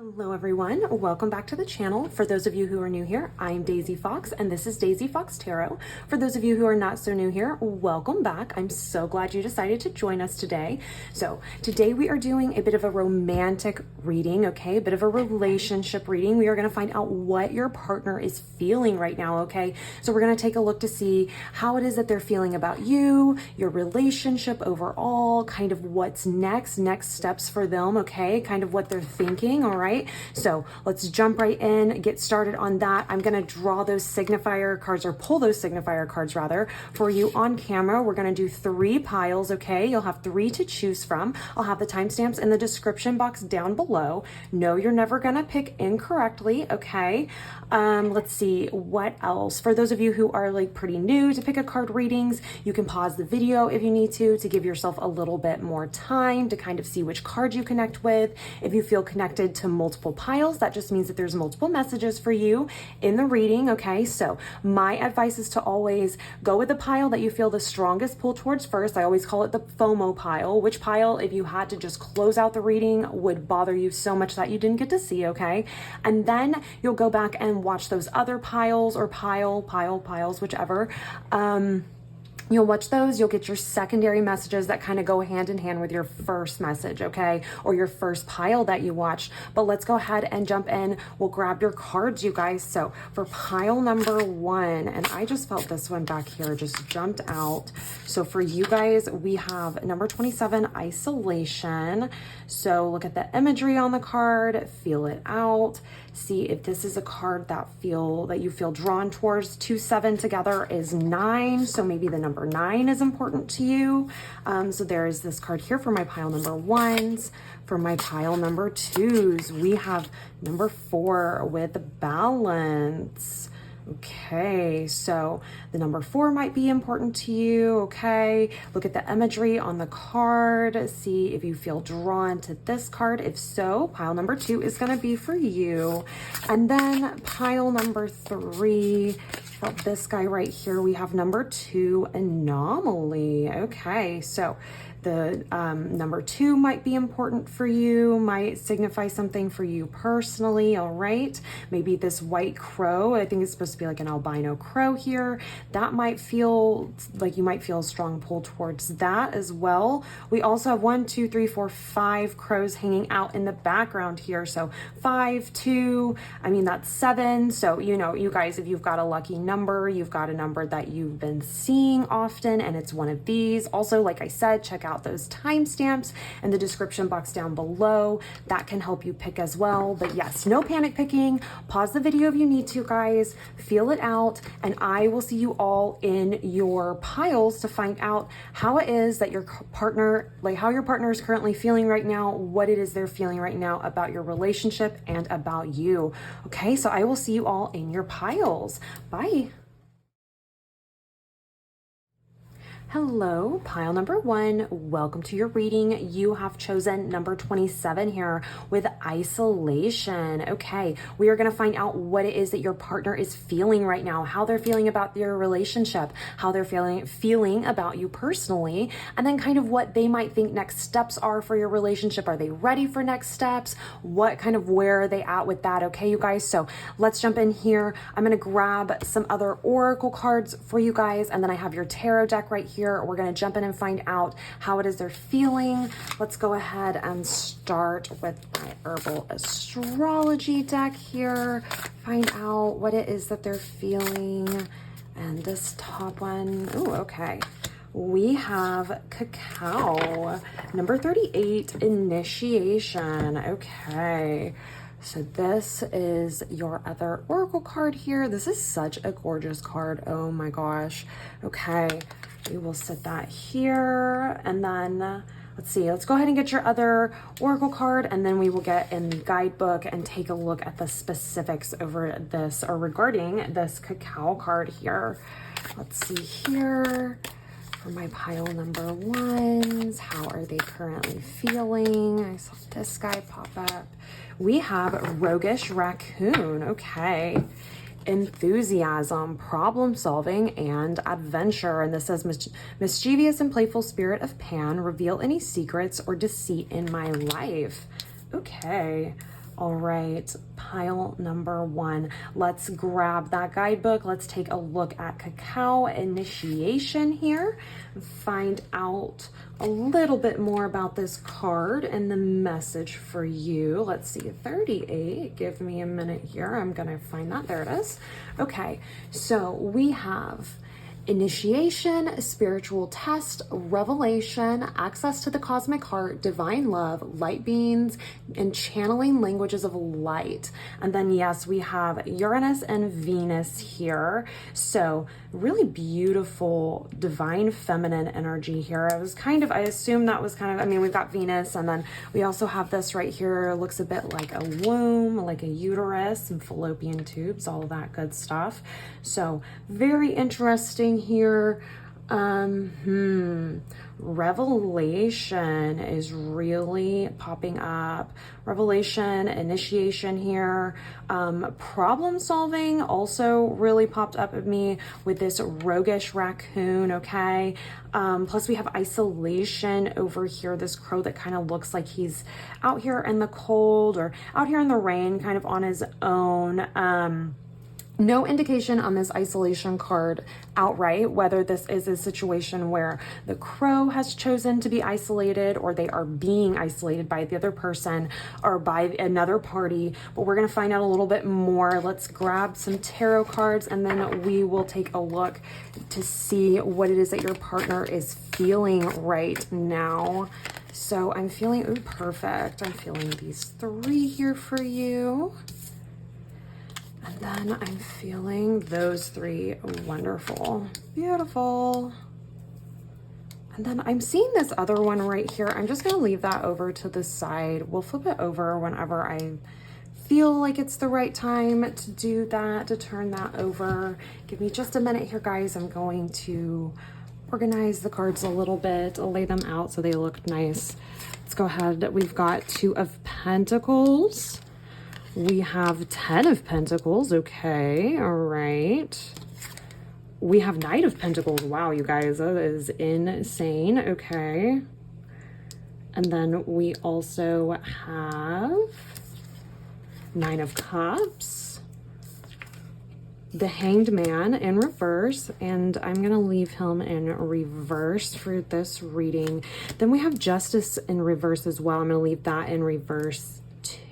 Hello everyone, welcome back to the channel. For those of you who are new here, I'm Daisy Fox and this is Daisy Fox Tarot. For those of you who are not so new here, welcome back. I'm so glad you decided to join us today. So today we are doing a bit of a romantic reading, okay? A bit of a relationship reading. We are going to find out what your partner is feeling right now, okay? So we're going to take a look to see how it is that they're feeling about you, your relationship overall, kind of what's next steps for them, okay? Kind of what they're thinking, all right? So let's jump right in, get started on that. I'm going to draw those signifier cards, or pull those signifier cards rather, for you on camera. We're going to do 3 piles, okay? You'll have 3 to choose from. I'll have the timestamps in the description box down below. No, you're never going to pick incorrectly, okay? Let's see what else. For those of you who are like pretty new to pick a card readings, you can pause the video if you need to give yourself a little bit more time to kind of see which card you connect with. If you feel connected to multiple piles, that just means that there's multiple messages for you in the reading, okay? So my advice is to always go with the pile that you feel the strongest pull towards first. I always call it the FOMO pile. Which pile, if you had to just close out the reading, would bother you so much that you didn't get to see, okay? And then you'll go back and watch those other piles, or piles, whichever. You'll watch those, you'll get your secondary messages that kind of go hand in hand with your first message, okay? Or your first pile that you watched. But let's go ahead and jump in. We'll grab your cards, you guys. So for pile number 1, and I just felt this one back here just jumped out. So for you guys, we have number 27, isolation. So look at the imagery on the card, feel it out. See if this is a card that you feel drawn towards. 2, 7 together is 9. So maybe the number 9 is important to you. So there is this card here for my pile number 1s. For my pile number 2s, we have number 4 with balance. Okay, so the number 4 might be important to you, okay? Look at the imagery on the card. See if you feel drawn to this card. If so, pile number 2 is going to be for you. And then pile number 3, for this guy right here, we have number 2, anomaly. Okay, so the number 2 might be important for you, might signify something for you personally, all right? Maybe this white crow, I think it's supposed to be like an albino crow here. That might feel like you might feel a strong pull towards that as well. We also have 1, 2, 3, 4, 5 crows hanging out in the background here. So 5, 2, I mean, that's 7. So, you know, you guys, if you've got a lucky number, you've got a number that you've been seeing often, and it's one of these. Also, like I said, check out those timestamps in the description box down below. That can help you pick as well. But yes, no panic picking. Pause the video if you need to, guys. Feel it out, and I will see you all in your piles to find out how it is that your partner, like how your partner is currently feeling right now, what it is they're feeling right now about your relationship and about you. Okay, so I will see you all in your piles. Bye. Hello, pile number 1. Welcome to your reading. You have chosen number 27 here with isolation. Okay, we are going to find out what it is that your partner is feeling right now, how they're feeling about your relationship, how they're feeling about you personally, and then kind of what they might think next steps are for your relationship. Are they ready for next steps? What kind of, where are they at with that? Okay, you guys, so let's jump in here. I'm going to grab some other oracle cards for you guys, and then I have your tarot deck right here. We're going to jump in and find out how it is they're feeling. Let's go ahead and start with my herbal astrology deck here. Find out what it is that they're feeling. And this top one, oh, okay. We have cacao, number 38, initiation. Okay. So this is your other oracle card here. This is such a gorgeous card. Oh my gosh. Okay. We will set that here, and then let's see, let's go ahead and get your other oracle card, and then we will get in the guidebook and take a look at the specifics over this, or regarding this cacao card here. Let's see here. For my pile number 1s, how are they currently feeling? I saw this guy pop up. We have roguish raccoon. Okay. Enthusiasm, problem solving, and adventure. And this says, mischievous and playful spirit of Pan, reveal any secrets or deceit in my life. Okay. All right, pile number 1. Let's grab that guidebook. Let's take a look at cacao initiation here, find out a little bit more about this card and the message for you. Let's see, 38. Give me a minute here. I'm gonna find that. There it is. Okay, so we have initiation, spiritual test, revelation, access to the cosmic heart, divine love, light beings, and channeling languages of light. And then yes, we have Uranus and Venus here. So really beautiful divine feminine energy here. I assume that was kind of, we've got Venus, and then we also have this right here. It looks a bit like a womb, like a uterus, some fallopian tubes, all of that good stuff. So very interesting here. Revelation is really popping up. Revelation, initiation here. Problem solving also really popped up at me with this roguish raccoon, okay? Plus we have isolation over here, this crow that kind of looks like he's out here in the cold or out here in the rain, kind of on his own. No indication on this isolation card outright whether this is a situation where the crow has chosen to be isolated or they are being isolated by the other person or by another party, but we're going to find out a little bit more. Let's grab some tarot cards and then we will take a look to see what it is that your partner is feeling right now. So I'm feeling, ooh, perfect. I'm feeling these 3 here for you. And then I'm feeling those 3. Wonderful. Beautiful. And then I'm seeing this other one right here. I'm just going to leave that over to the side. We'll flip it over whenever I feel like it's the right time to do that, to turn that over. Give me just a minute here, guys. I'm going to organize the cards a little bit. I'll lay them out so they look nice. Let's go ahead. We've got 2 of Pentacles. We have 10 of Pentacles. Okay, all right. We have Knight of Pentacles. Wow, you guys, that is insane. Okay. And then we also have 9 of Cups, the Hanged Man in reverse, and I'm going to leave him in reverse for this reading. Then we have Justice in reverse as well. I'm going to leave that in reverse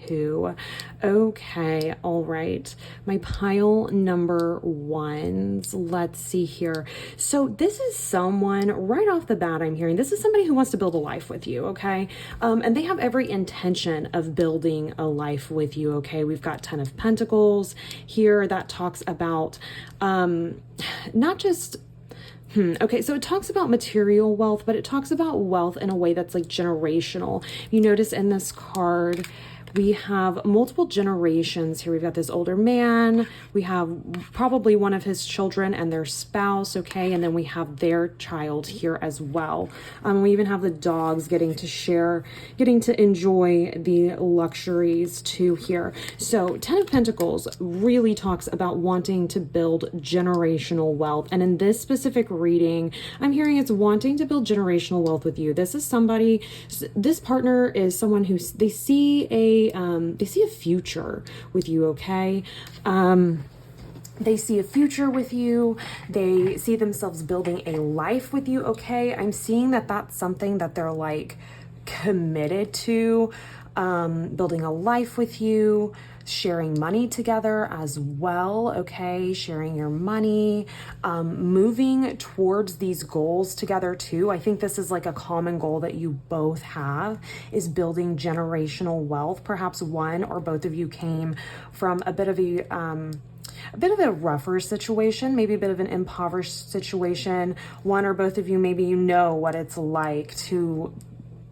too. Okay, all right. My pile number 1s. Let's see here. So this is someone right off the bat I'm hearing. This is somebody who wants to build a life with you, okay? And they have every intention of building a life with you, okay? We've got 10 of Pentacles here that talks about not just okay, so it talks about material wealth, but it talks about wealth in a way that's like generational. You notice in this card, we have multiple generations here. We've got this older man. We have probably one of his children and their spouse, okay? And then we have their child here as well. We even have the dogs getting to enjoy the luxuries too here. So 10 of Pentacles really talks about wanting to build generational wealth. And in this specific reading, I'm hearing it's wanting to build generational wealth with you. This partner is someone who they see a future with you, okay? They see a future with you. They see themselves building a life with you, okay? I'm seeing that that's something that they're like committed to, building a life with you, sharing money together as well, okay? Sharing your money, moving towards these goals together too. I think this is like a common goal that you both have, is building generational wealth. Perhaps one or both of you came from a bit of a rougher situation, maybe a bit of an impoverished situation. One or both of you, maybe you know what it's like to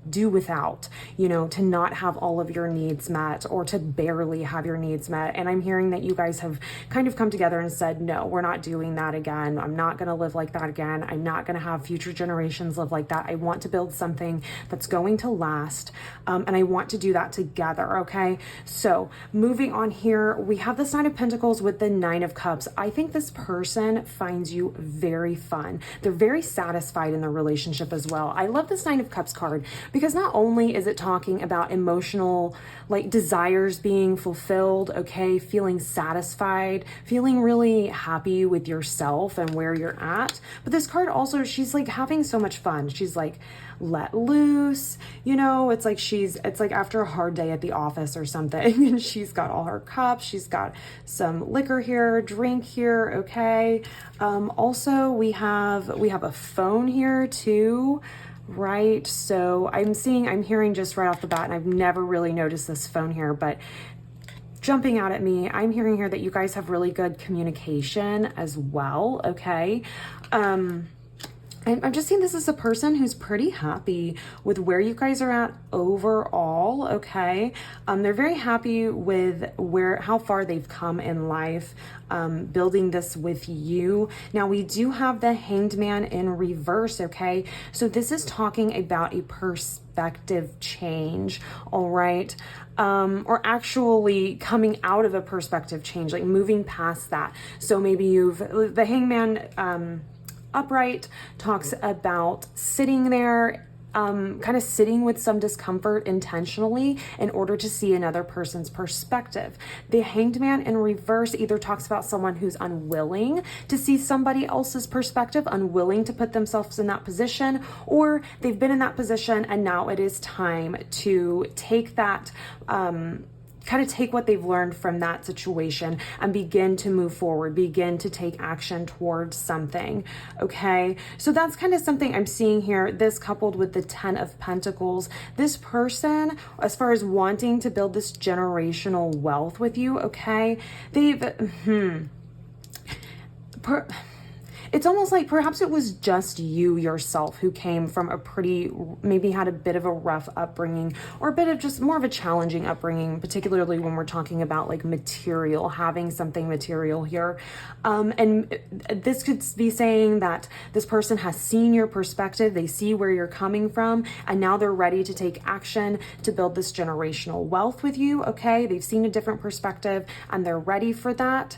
do without, to not have all of your needs met or to barely have your needs met. And I'm hearing that you guys have kind of come together and said, no, we're not doing that again. I'm not going to live like that again. I'm not going to have future generations live like that. I want to build something that's going to last. And I want to do that together. Okay. So moving on here, we have this 9 of Pentacles with the 9 of Cups. I think this person finds you very fun. They're very satisfied in their relationship as well. I love this 9 of Cups card because not only is it talking about emotional, like, desires being fulfilled, okay, feeling satisfied, feeling really happy with yourself and where you're at, but this card also, she's like having so much fun. She's like let loose, you know, it's like it's like after a hard day at the office or something, and she's got all her cups, she's got some liquor here, drink here, okay. Also we have a phone here too, right? So I'm hearing just right off the bat, and I've never really noticed this phone here, but jumping out at me, I'm hearing here that you guys have really good communication as well, okay? I'm just seeing this as a person who's pretty happy with where you guys are at overall, okay? They're very happy with how far they've come in life, building this with you. Now, we do have the Hanged Man in reverse, okay? So this is talking about a perspective change, all right? Or actually coming out of a perspective change, like moving past that. So maybe the Hangman, upright talks about sitting there, kind of sitting with some discomfort intentionally in order to see another person's perspective. The Hanged Man in reverse either talks about someone who's unwilling to see somebody else's perspective, unwilling to put themselves in that position, or they've been in that position and now it is time to take that, kind of take what they've learned from that situation and begin to move forward, begin to take action towards something, okay? So that's kind of something I'm seeing here, this coupled with the 10 of Pentacles. This person, as far as wanting to build this generational wealth with you, okay, it's almost like perhaps it was just you yourself who came from maybe had a bit of a rough upbringing, or a bit of just more of a challenging upbringing, particularly when we're talking about like material, having something material here. And this could be saying that this person has seen your perspective, they see where you're coming from, and now they're ready to take action to build this generational wealth with you, okay? They've seen a different perspective and they're ready for that.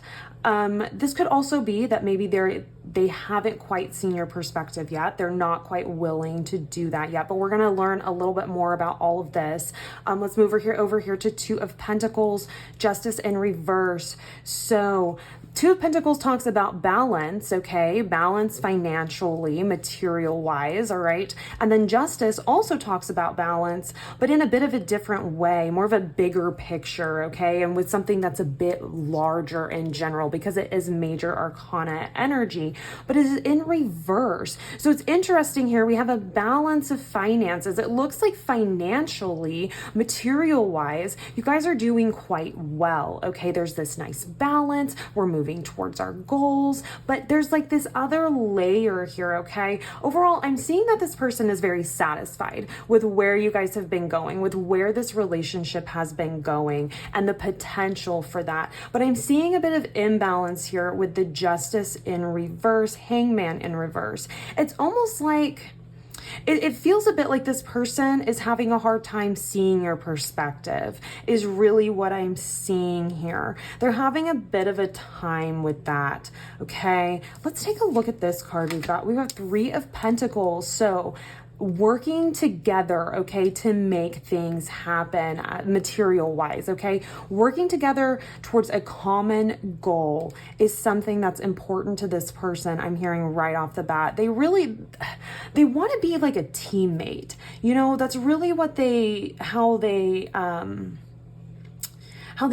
This could also be that maybe they haven't quite seen your perspective yet. They're not quite willing to do that yet, but we're going to learn a little bit more about all of this. Let's move over here to 2 of Pentacles, Justice in reverse. So 2 of Pentacles talks about balance, okay? Balance financially, material wise, all right? And then Justice also talks about balance, but in a bit of a different way, more of a bigger picture, okay? And with something that's a bit larger in general, because it is major arcana energy, but it is in reverse. So it's interesting here. We have a balance of finances. It looks like financially, material wise, you guys are doing quite well, okay? There's this nice balance. We're moving towards our goals, but there's like this other layer here, okay? Overall, I'm seeing that this person is very satisfied with where you guys have been going, with where this relationship has been going, and the potential for that. But I'm seeing a bit of imbalance here with the Justice in reverse, Hangman in reverse. It's almost like it feels a bit like this person is having a hard time seeing your perspective, is really what I'm seeing here. They're having a bit of a time with that, okay? Let's take a look at this card we've got. We've got 3 of Pentacles. So working together, okay, to make things happen material wise, okay? Working together towards a common goal is something that's important to this person. I'm hearing right off the bat. They want to be like a teammate. You know, that's really how they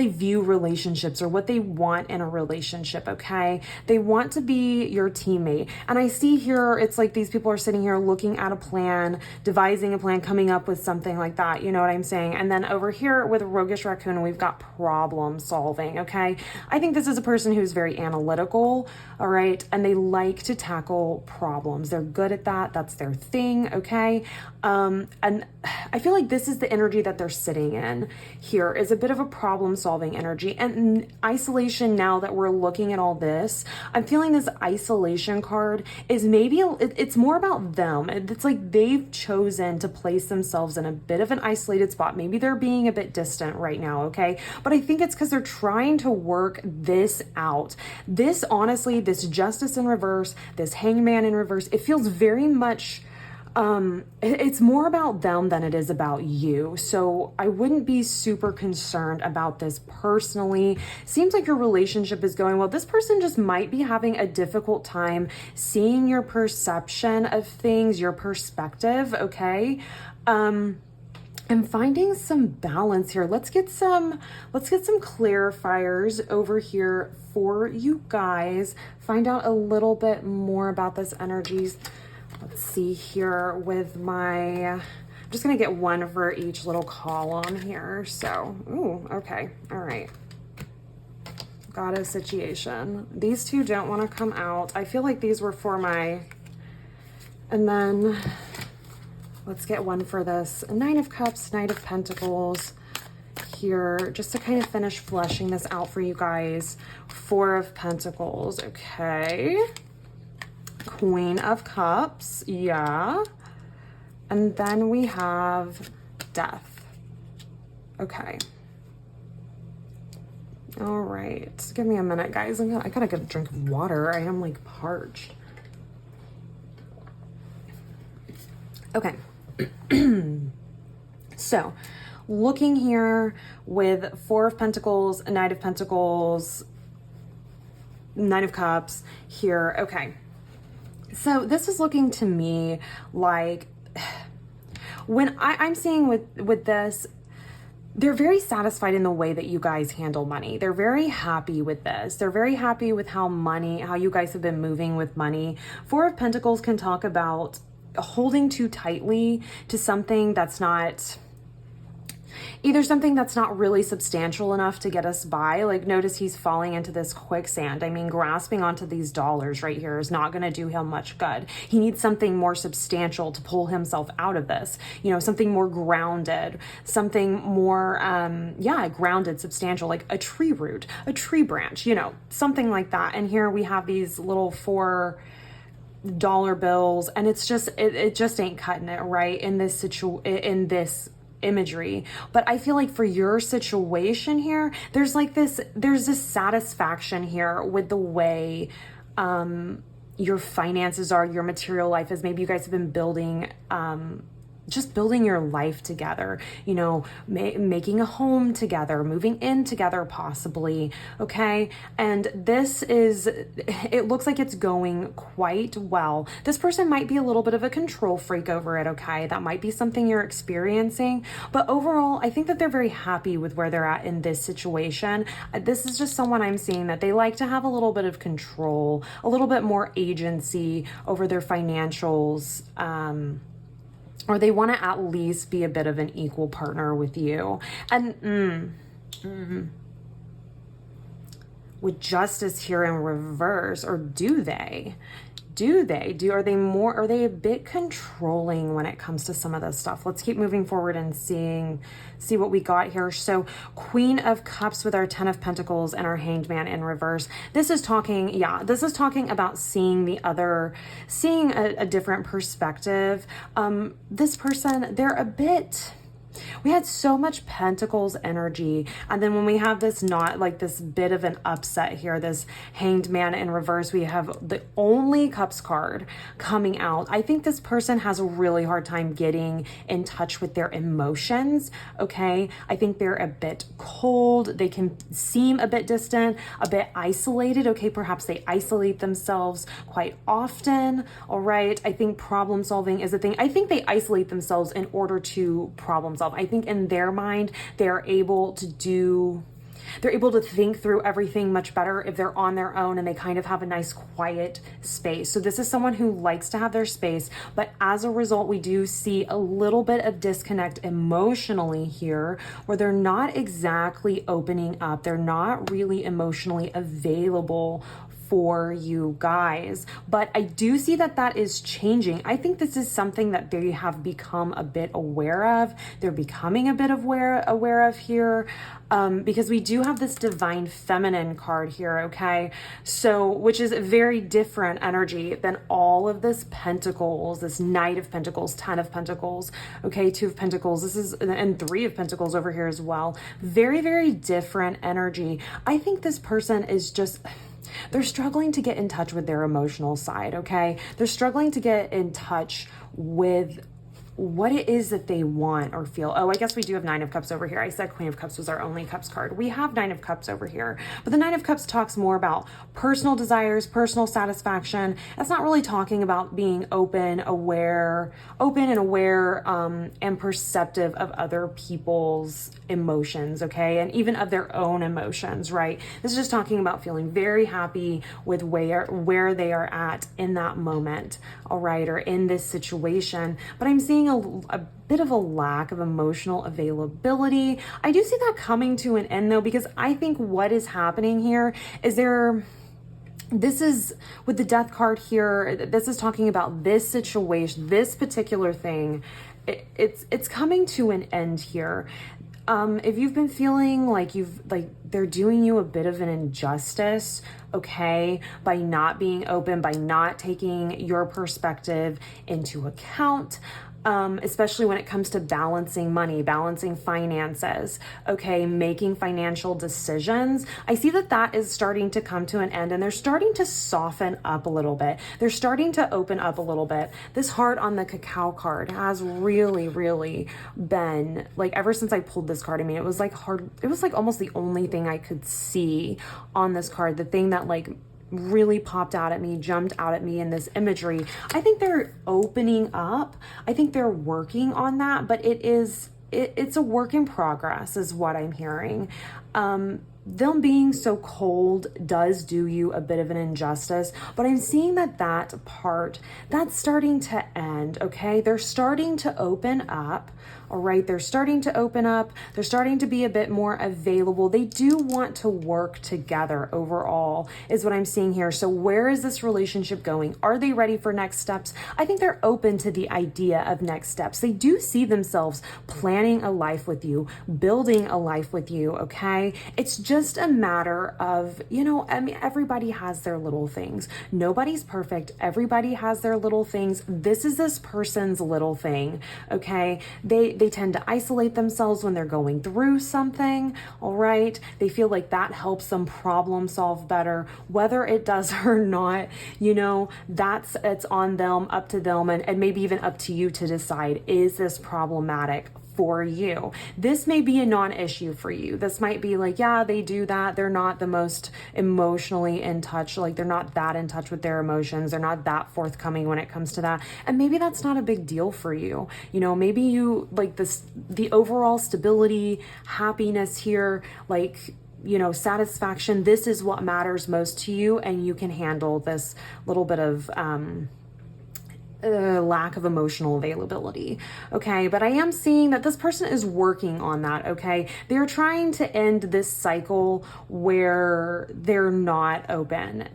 view relationships, or what they want in a relationship, okay? They want to be your teammate. And I see here, it's like these people are sitting here looking at a plan, devising a plan, coming up with something like that, you know what I'm saying? And then over here with Roguish Raccoon, we've got problem solving, okay? I think this is a person who's very analytical, all right? And they like to tackle problems. They're good at that. That's their thing, okay? And I feel like this is the energy that they're sitting in here, is a bit of a problem solving energy. And isolation, now that we're looking at all this, I'm feeling this isolation card is maybe, it's more about them. It's like they've chosen to place themselves in a bit of an isolated spot. Maybe they're being a bit distant right now, okay? But I think it's because they're trying to work this out. This, honestly, this Justice in reverse, this Hangman in reverse, it feels very much It's more about them than it is about you. So I wouldn't be super concerned about this personally. Seems like your relationship is going well. This person just might be having a difficult time seeing your perception of things, your perspective, okay? I'm finding some balance here. Let's get some clarifiers over here for you guys. Find out a little bit more about this energies. Let's see here with I'm just gonna get one for each little column here. So, ooh, okay, all right. Got a situation. These two don't want to come out. I feel like these were for and then let's get one for this Nine of Cups, Knight of Pentacles here, just to kind of finish fleshing this out for you guys. Four of Pentacles, okay. Queen of Cups, yeah. And then we have Death. Okay. All right. Give me a minute, guys. I gotta get a drink of water. I am like parched. Okay. So, looking here with Four of Pentacles, Knight of Pentacles, Nine of Cups here. Okay. So this is looking to me like when I'm seeing with this, they're very satisfied in the way that you guys handle money. They're very happy with this. They're very happy with how you guys have been moving with money. Four of Pentacles can talk about holding too tightly to something that's not either something that's not really substantial enough to get us by. Like, notice he's falling into this quicksand. I mean, grasping onto these dollars right here is not going to do him much good. He needs something more substantial to pull himself out of this, you know, something more grounded, something more, grounded, substantial, like a tree root, a tree branch, you know, something like that. And here we have these little $4 bills, and it's just, it just ain't cutting it, right? In this imagery. But I feel like for your situation here, there's this satisfaction here with the way your finances are, your material life is. Maybe you guys have been building just building your life together, you know, making a home together, moving in together possibly, okay? And it looks like it's going quite well. This person might be a little bit of a control freak over it, okay? That might be something you're experiencing, but overall, I think that they're very happy with where they're at in this situation. This is just someone I'm seeing that they like to have a little bit of control, a little bit more agency over their financials, or they want to at least be a bit of an equal partner with you. And with Justice here in reverse, or do they? Are they a bit controlling when it comes to some of this stuff? Let's keep moving forward and see what we got here. So Queen of Cups with our 10 of Pentacles and our Hanged Man in reverse. This is talking about seeing a different perspective. This person, we had so much Pentacles energy, and then when we have this this bit of an upset here, this Hanged Man in reverse, we have the only Cups card coming out. I think this person has a really hard time getting in touch with their emotions, okay? I think they're a bit cold. They can seem a bit distant, a bit isolated, okay? Perhaps they isolate themselves quite often, all right? I think problem solving is a thing. I think they isolate themselves in order to problem solve. I think in their mind, they're able to think through everything much better if they're on their own and they kind of have a nice quiet space. So this is someone who likes to have their space, but as a result, we do see a little bit of disconnect emotionally here, where they're not exactly opening up. They're not really emotionally available for you guys, but I do see that is changing. I think this is something that they have become a bit aware of. They're becoming a bit aware of here, because we do have this Divine Feminine card here, okay? So, which is a very different energy than all of this Pentacles, this Knight of Pentacles, 10 of Pentacles, okay, 2 of Pentacles, and 3 of Pentacles over here as well. Very, very different energy. I think this person is just, they're struggling to get in touch with their emotional side, okay? They're struggling to get in touch with what it is that they want or feel. Oh, I guess we do have Nine of Cups over here. I said Queen of Cups was our only Cups card. We have Nine of Cups over here, but the Nine of Cups talks more about personal desires, personal satisfaction. It's not really talking about being open and aware, and perceptive of other people's emotions, okay? And even of their own emotions, right? This is just talking about feeling very happy with where they are at in that moment, all right, or in this situation. But I'm seeing a bit of a lack of emotional availability. I do see that coming to an end though, because I think what is happening here is this is with the Death card here, this is talking about this situation, this particular thing. It's coming to an end here. If you've been feeling like they're doing you a bit of an injustice, okay, by not being open, by not taking your perspective into account, especially when it comes to balancing money, balancing finances, okay, making financial decisions. I see that is starting to come to an end, and they're starting to soften up a little bit. They're starting to open up a little bit. This heart on the cacao card has really, really been, like, ever since I pulled this card, I mean, it was like hard. It was like almost the only thing I could see on this card. The thing that like really popped out at me, jumped out at me in this imagery. I think they're opening up. I think they're working on that, but it's a work in progress is what I'm hearing. Them being so cold does do you a bit of an injustice, but I'm seeing that part, that's starting to end, okay? They're starting to open up, all right? They're starting to open up. They're starting to be a bit more available. They do want to work together overall is what I'm seeing here. So where is this relationship going? Are they ready for next steps? I think they're open to the idea of next steps. They do see themselves planning a life with you, building a life with you, okay? It's just a matter of, I mean, everybody has their little things. Nobody's perfect. Everybody has their little things. This is this person's little thing, okay? They tend to isolate themselves when they're going through something, all right? They feel like that helps them problem solve better. Whether it does or not, it's on them, up to them, and maybe even up to you to decide, is this problematic for you? This may be a non-issue for you. This might be like, yeah, they do that. They're not the most emotionally in touch. Like they're not that in touch with their emotions. They're not that forthcoming when it comes to that. And maybe that's not a big deal for you. Maybe you like the overall stability, happiness here, like, satisfaction. This is what matters most to you. And you can handle this little bit of, lack of emotional availability, okay? But I am seeing that this person is working on that, okay? They're trying to end this cycle where they're not open,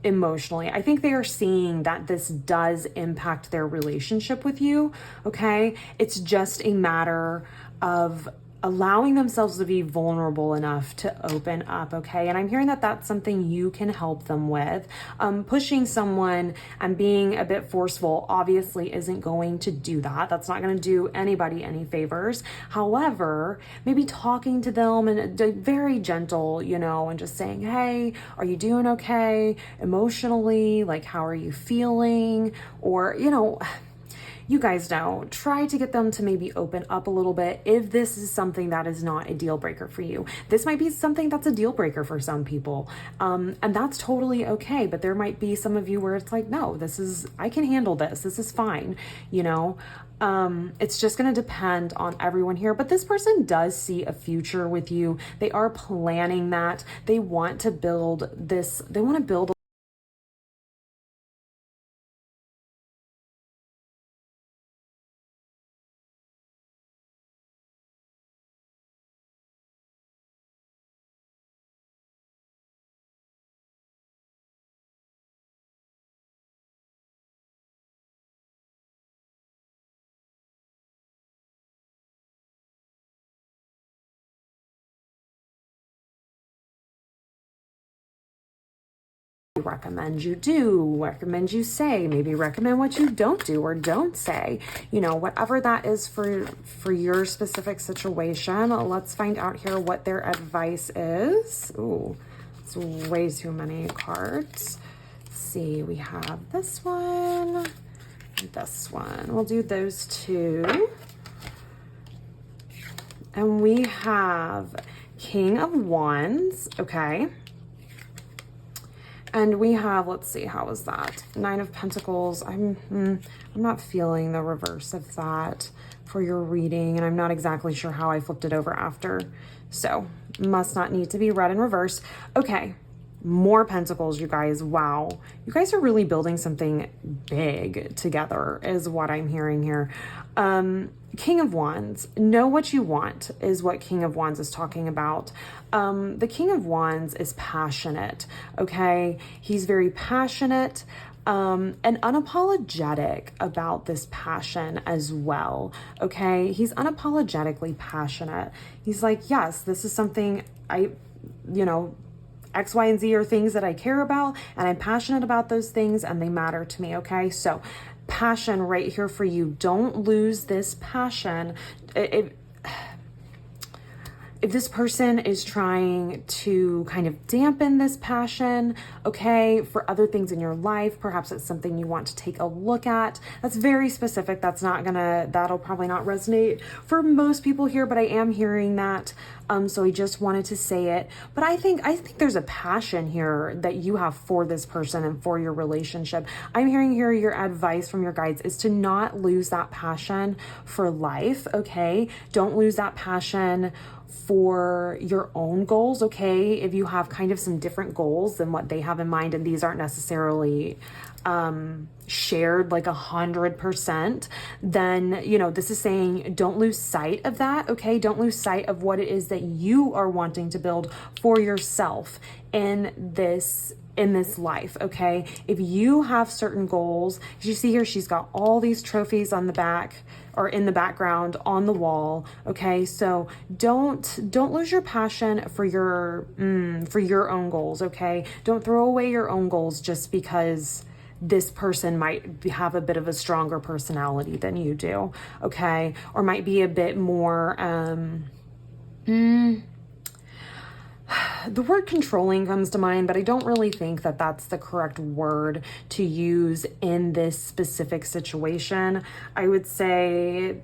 emotionally. I think they are seeing that this does impact their relationship with you, okay? It's just a matter of allowing themselves to be vulnerable enough to open up, okay? And I'm hearing that that's something you can help them with. Pushing someone and being a bit forceful obviously isn't going to do that. That's not going to do anybody any favors. However, maybe talking to them and very gentle, and just saying, hey, are you doing okay emotionally? Like, how are you feeling? Or, you guys know, try to get them to maybe open up a little bit if this is something that is not a deal breaker for you. This might be something that's a deal breaker for some people. And that's totally okay. But there might be some of you where it's like, no, I can handle this. This is fine. It's just going to depend on everyone here. But this person does see a future with you. They are planning that. They want to build this. They want to build recommend you do, recommend you say, maybe recommend what you don't do or don't say, whatever that is for your specific situation. Let's find out here what their advice is. Ooh, It's way too many cards. Let's see, we have this one, this one. We'll do those two. And we have King of Wands, okay. And we have, let's see, how is that? Nine of Pentacles. I'm not feeling the reverse of that for your reading, and I'm not exactly sure how I flipped it over after. So, must not need to be read in reverse. Okay, more Pentacles, you guys. Wow. You guys are really building something big together is what I'm hearing here. King of Wands, know what you want is what King of Wands is talking about. The King of Wands is passionate, okay? He's very passionate and unapologetic about this passion as well, okay? He's unapologetically passionate. He's like, yes, this is something X, Y, and Z are things that I care about, and I'm passionate about those things, and they matter to me, okay? So passion right here for you. Don't lose this passion. If this person is trying to kind of dampen this passion, okay, for other things in your life, perhaps it's something you want to take a look at. That's very specific. That'll probably not resonate for most people here, but I am hearing that. So I just wanted to say it. But I think there's a passion here that you have for this person and for your relationship. I'm hearing here your advice from your guides is to not lose that passion for life, okay? Don't lose that passion for your own goals, okay? If you have kind of some different goals than what they have in mind, and these aren't necessarily shared like 100%, then, this is saying don't lose sight of that, okay? Don't lose sight of what it is that you are wanting to build for yourself in this life, okay? If you have certain goals, as you see here, she's got all these trophies on the back or in the background on the wall, okay? So don't lose your passion for your own goals, okay? Don't throw away your own goals just because this person might have a bit of a stronger personality than you do, okay? Or might be a bit more, the word controlling comes to mind, but I don't really think that that's the correct word to use in this specific situation. I would say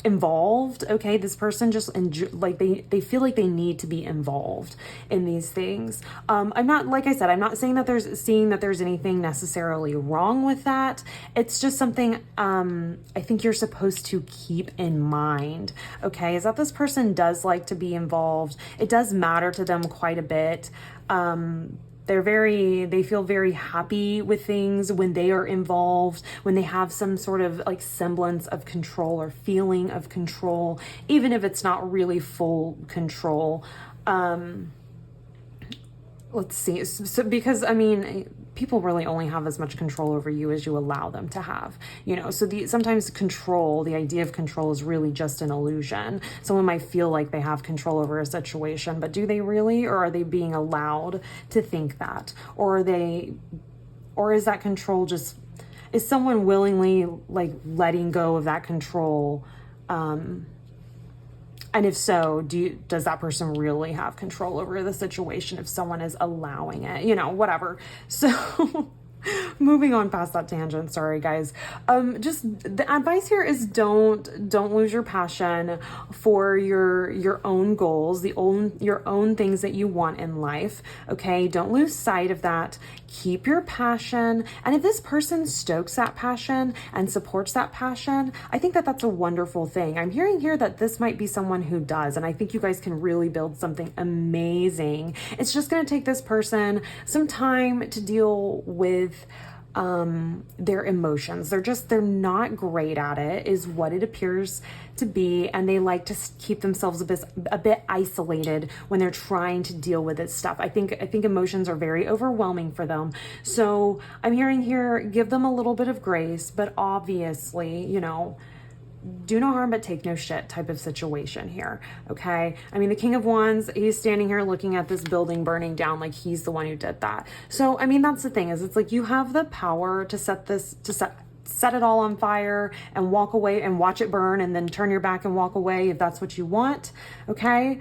involved, okay? This person just they feel like they need to be involved in these things. I'm not, like I said, I'm not saying that there's anything necessarily wrong with that. It's just something I think you're supposed to keep in mind, okay? Is that this person does like to be involved. It does matter to them quite a bit. They feel very happy with things when they are involved, when they have some sort of like semblance of control or feeling of control, even if it's not really full control. Let's see. So because, people really only have as much control over you as you allow them to have, so sometimes control, the idea of control is really just an illusion. Someone might feel like they have control over a situation, but do they really, or are they being allowed to think that? Or is that control is someone willingly like letting go of that control? And if so, does that person really have control over the situation if someone is allowing it, whatever. So moving on past that tangent, sorry guys. Just the advice here is don't lose your passion for your own goals, your own things that you want in life, okay? Don't lose sight of that. Keep your passion. And if this person stokes that passion and supports that passion, I think that that's a wonderful thing. I'm hearing here that this might be someone who does, and I think you guys can really build something amazing. It's just going to take this person some time to deal with their emotions. They're not great at it, is what it appears to be, and they like to keep themselves a bit isolated when they're trying to deal with this stuff. I think emotions are very overwhelming for them. So I'm hearing here, give them a little bit of grace, but obviously, do no harm but take no shit type of situation here, okay? The King of Wands, he's standing here looking at this building burning down like he's the one who did that. So, that's the thing, is it's like you have the power to set it all on fire and walk away and watch it burn and then turn your back and walk away if that's what you want, okay?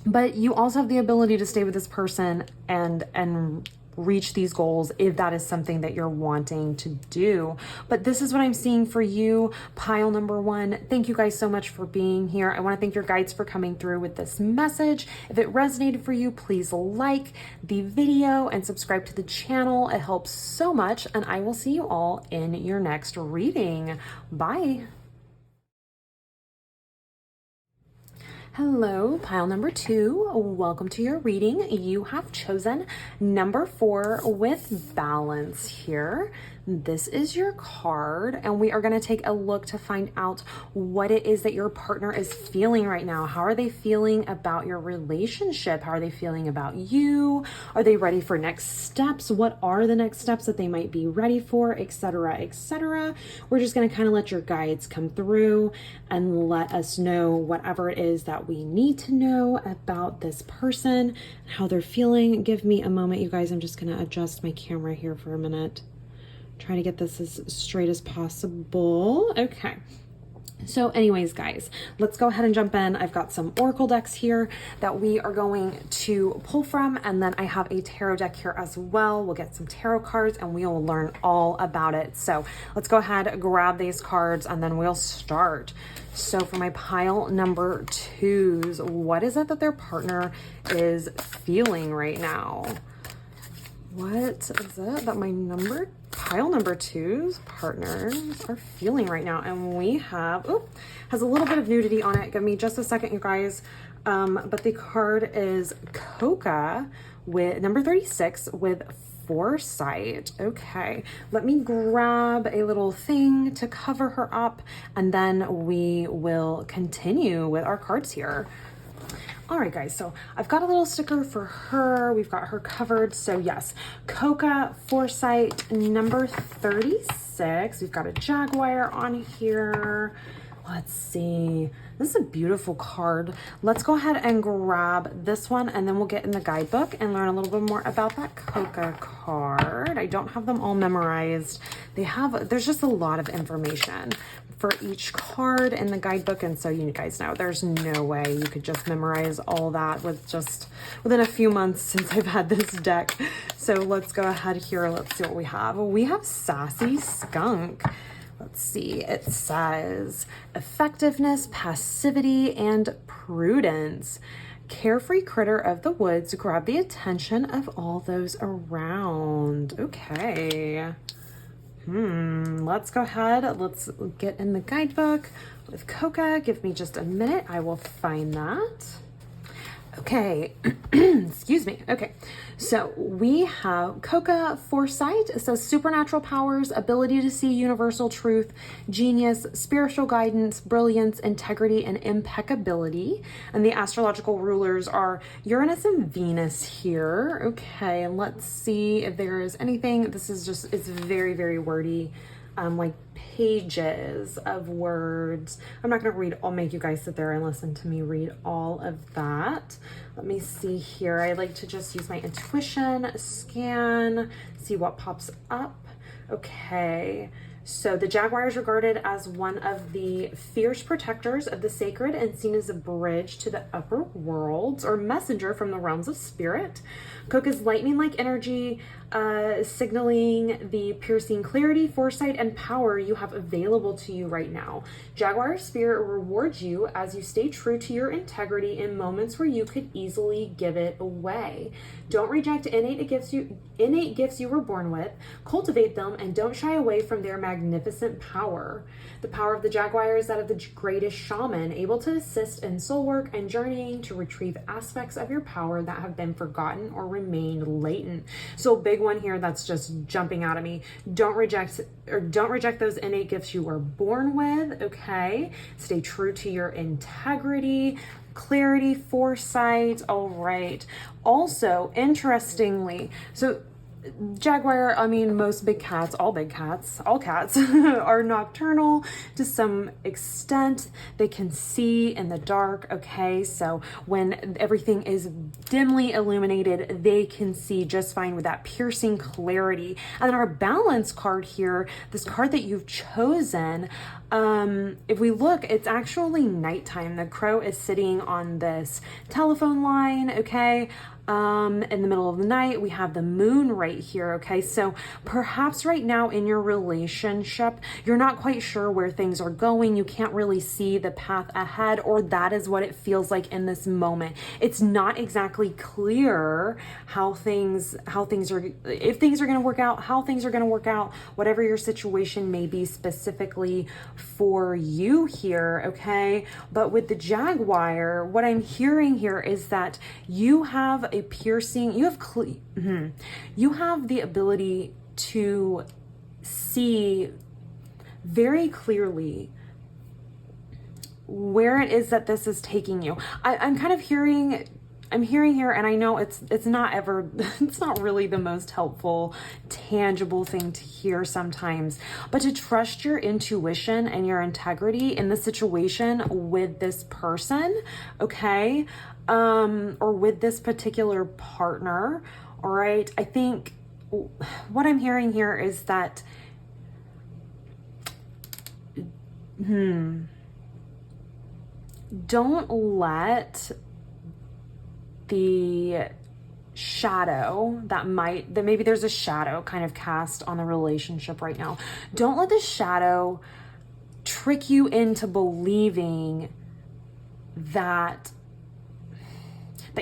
But you also have the ability to stay with this person and reach these goals if that is something that you're wanting to do. But this is what I'm seeing for you, pile number one. Thank you guys so much for being here. I want to thank your guides for coming through with this message. If it resonated for you, please like the video and subscribe to the channel. It helps so much, and I will see you all in your next reading. Bye. Hello, pile number two. Welcome to your reading. You have chosen number 4 with balance here. This is your card, and we are going to take a look to find out what it is that your partner is feeling right now. How are they feeling about your relationship? How are they feeling about you? Are they ready for next steps? What are the next steps that they might be ready for, etc., etc.? We're just going to kind of let your guides come through and let us know whatever it is that we need to know about this person, how they're feeling. Give me a moment, you guys. I'm just going to adjust my camera here for a minute. Try to get this as straight as possible. Okay. So anyways, guys, let's go ahead and jump in. I've got some oracle decks here that we are going to pull from, and then I have a tarot deck here as well. We'll get some tarot cards and we will learn all about it. So let's go ahead, grab these cards, and then we'll start. So for my pile number 2s, what is it that their partner is feeling right now? What is it that my pile number 2's partners are feeling right now? And we have, has a little bit of nudity on it. Give me just a second, you guys. But the card is Coca with number 36 with foresight. Okay, let me grab a little thing to cover her up, and then we will continue with our cards here. All right, guys, so I've got a little sticker for her. We've got her covered. So yes, Coca, foresight, number 36. We've got a jaguar on here. Let's see. This is a beautiful card. Let's go ahead and grab this one, and then we'll get in the guidebook and learn a little bit more about that Coca card. I don't have them all memorized. There's just a lot of information for each card in the guidebook, and so you guys know there's no way you could just memorize all that within a few months since I've had this deck. So let's go ahead here. Let's see what we have. We have Sassy Skunk. Let's see, it says effectiveness, passivity, and prudence. Carefree critter of the woods, grab the attention of all those around. Okay. Let's go ahead. Let's get in the guidebook with Coca. Give me just a minute. I will find that. Okay, excuse me. Okay, so we have Coca, foresight. It says supernatural powers, ability to see universal truth, genius, spiritual guidance, brilliance, integrity, and impeccability. And the astrological rulers are Uranus and Venus here. Okay, and let's see if there is anything. This is just, it's very, very wordy. Like pages of words. I'm not going to read, I'll make you guys sit there and listen to me read all of that. Let me see here. I like to just use my intuition, scan, see what pops up. Okay. So the jaguar is regarded as one of the fierce protectors of the sacred and seen as a bridge to the upper worlds or messenger from the realms of spirit. Coca's lightning-like energy, signaling the piercing clarity, foresight, and power you have available to you right now. Jaguar spirit rewards you as you stay true to your integrity in moments where you could easily give it away. Don't reject innate gifts you were born with. Cultivate them and don't shy away from their magnificent power. The power of the jaguar is that of the greatest shaman, able to assist in soul work and journeying to retrieve aspects of your power that have been forgotten or remained latent. So big one here that's just jumping out at me. Don't reject those innate gifts you were born with. Okay, stay true to your integrity, clarity, foresight. All right. Also, interestingly, so jaguar, I mean, most big cats, all cats are nocturnal to some extent. They can see in the dark. Okay, so when everything is dimly illuminated, they can see just fine with that piercing clarity. And then our balance card here, this card that you've chosen, If we look, it's actually nighttime. The crow is sitting on this telephone line, okay? In the middle of the night, we have the moon right here, okay? So perhaps right now in your relationship, you're not quite sure where things are going. You can't really see the path ahead, or that is what it feels like in this moment. It's not exactly clear how things are, if things are going to work out, how things are going to work out, whatever your situation may be specifically for you here, okay? But with the Jaguar, what I'm hearing here is that you have a piercing, you have the ability to see very clearly where it is that this is taking you. I'm hearing here, and I know it's not really the most helpful, tangible thing to hear sometimes, but to trust your intuition and your integrity in the situation with this person, okay? Or with this particular partner, all right? I think what I'm hearing here is that, don't let the shadow that maybe there's a shadow kind of cast on the relationship right now. Don't let the shadow trick you into believing that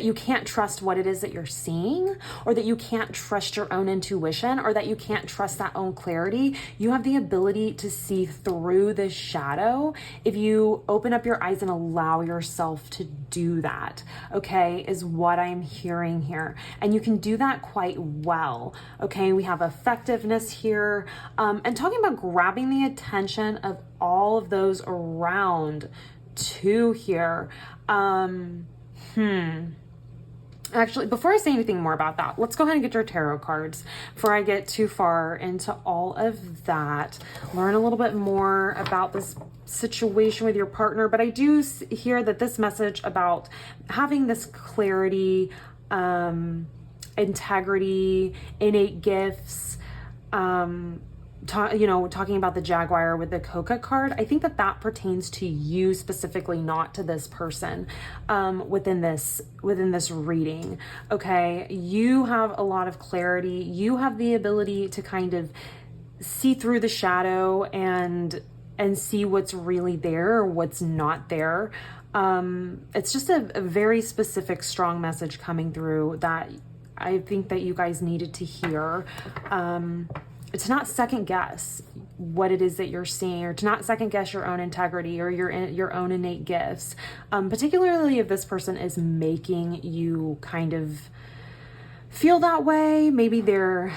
you can't trust what it is that you're seeing, or that you can't trust your own intuition, or that you can't trust that own clarity. You have the ability to see through the shadow if you open up your eyes and allow yourself to do that, okay, is what I'm hearing here. And you can do that quite well, okay? We have effectiveness here, and talking about grabbing the attention of all of those around too here. Actually, before I say anything more about that, let's go ahead and get your tarot cards before I get too far into all of that. Learn a little bit more about this situation with your partner. But I do hear that this message about having this clarity, integrity, innate gifts, talking about the Jaguar with the Coca card, I think that pertains to you specifically, not to this person, within this reading, okay? You have a lot of clarity. You have the ability to kind of see through the shadow and see what's really there or what's not there. It's just a very specific, strong message coming through that I think that you guys needed to hear. To not second guess what it is that you're seeing, or to not second guess your own integrity or your own innate gifts, particularly if this person is making you kind of feel that way. Maybe the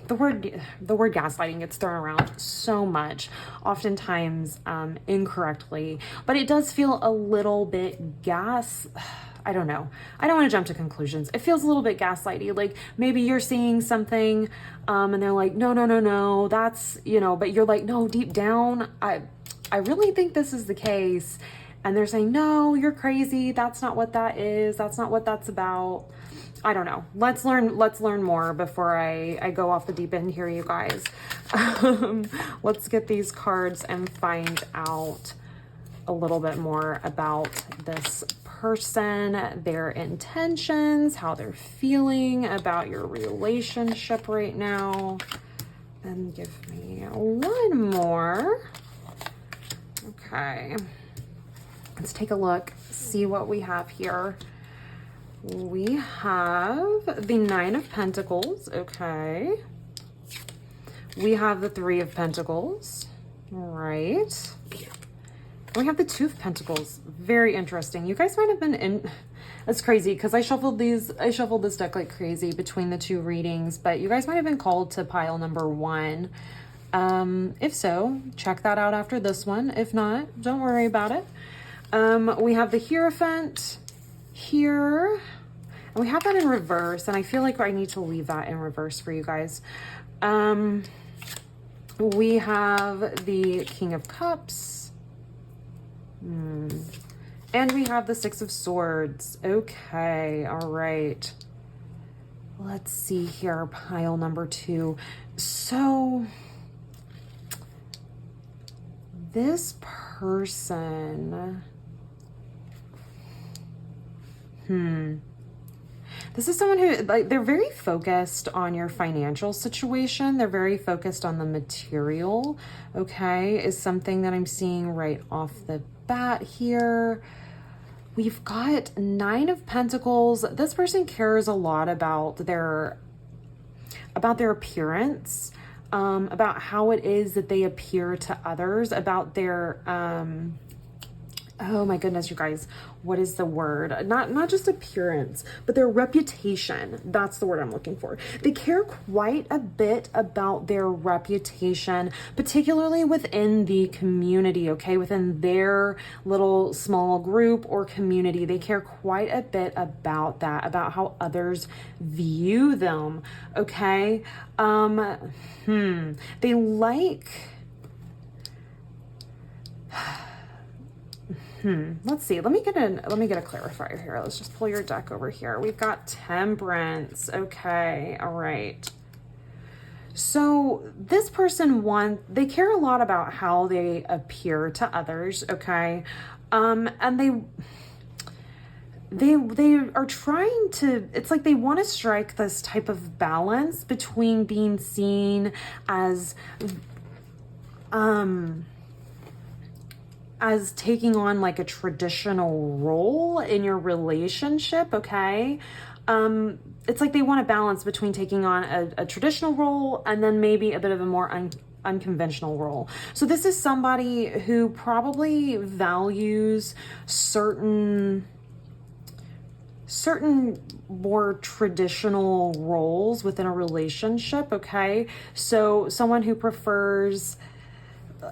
word gaslighting gets thrown around so much, oftentimes incorrectly, but it does feel a little bit I don't know. I don't want to jump to conclusions. It feels a little bit gaslighty. Like maybe you're seeing something and they're like, no, that's, but you're like, no, deep down, I really think this is the case. And they're saying, no, you're crazy. That's not what that is. That's not what that's about. I don't know. Let's learn more before I go off the deep end here, you guys. Let's get these cards and find out a little bit more about this person, their intentions, how they're feeling about your relationship right now. And give me one more. Okay. Let's take a look, see what we have here. We have the Nine of Pentacles, okay. We have the Three of Pentacles, all right. We have the Two of Pentacles, very interesting. You guys might have been in, that's crazy because I shuffled this deck like crazy between the two readings, but you guys might have been called to pile number 1. If so, check that out after this one. If not, don't worry about it. We have the Hierophant here, and we have that in reverse, and I feel like I need to leave that in reverse for you guys. We have the King of Cups, and we have the Six of Swords. Okay, all right. Let's see here, pile number 2. So this person, this is someone who, like, they're very focused on your financial situation. They're very focused on the material, okay, is something that I'm seeing right off the bat here. We've got 9 of Pentacles. This person cares a lot about their appearance, about how it is that they appear to others, about their, oh my goodness, you guys, what is the word? Not just appearance, but their reputation. That's the word I'm looking for. They care quite a bit about their reputation, particularly within the community, okay? Within their little small group or community. They care quite a bit about that, about how others view them, okay? They like... Let's see. Let me get a clarifier here. Let's just pull your deck over here. We've got Temperance. Okay. All right. So this person they care a lot about how they appear to others. Okay. And they are trying to, it's like they want to strike this type of balance between being seen as taking on like a traditional role in your relationship, okay? It's like they want a balance between taking on a traditional role and then maybe a bit of a more unconventional role. So this is somebody who probably values certain more traditional roles within a relationship, okay? So someone who prefers,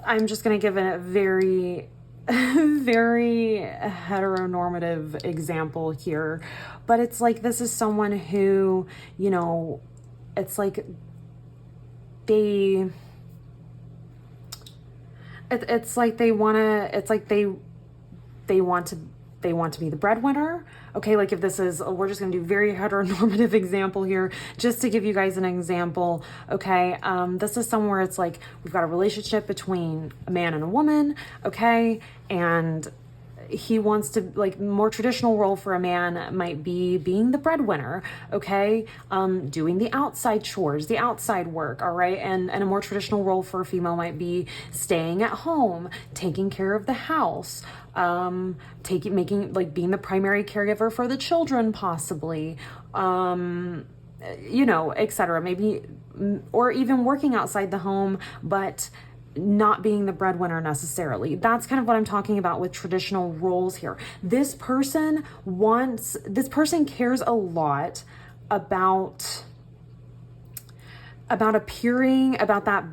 I'm just going to give a very heteronormative example here, but it's like this is someone who, you know, it's like they want to be the breadwinner. Okay, like if this is, we're just going to do very heteronormative example here, just to give you guys an example. Okay, this is somewhere it's like we've got a relationship between a man and a woman. Okay, and he wants to, like, more traditional role for a man might be being the breadwinner, okay, doing the outside chores, the outside work, all right, and a more traditional role for a female might be staying at home, taking care of the house, being the primary caregiver for the children, possibly, you know, etc. Maybe, or even working outside the home, but not being the breadwinner necessarily. That's kind of what I'm talking about with traditional roles here. This person cares a lot about appearing, about that,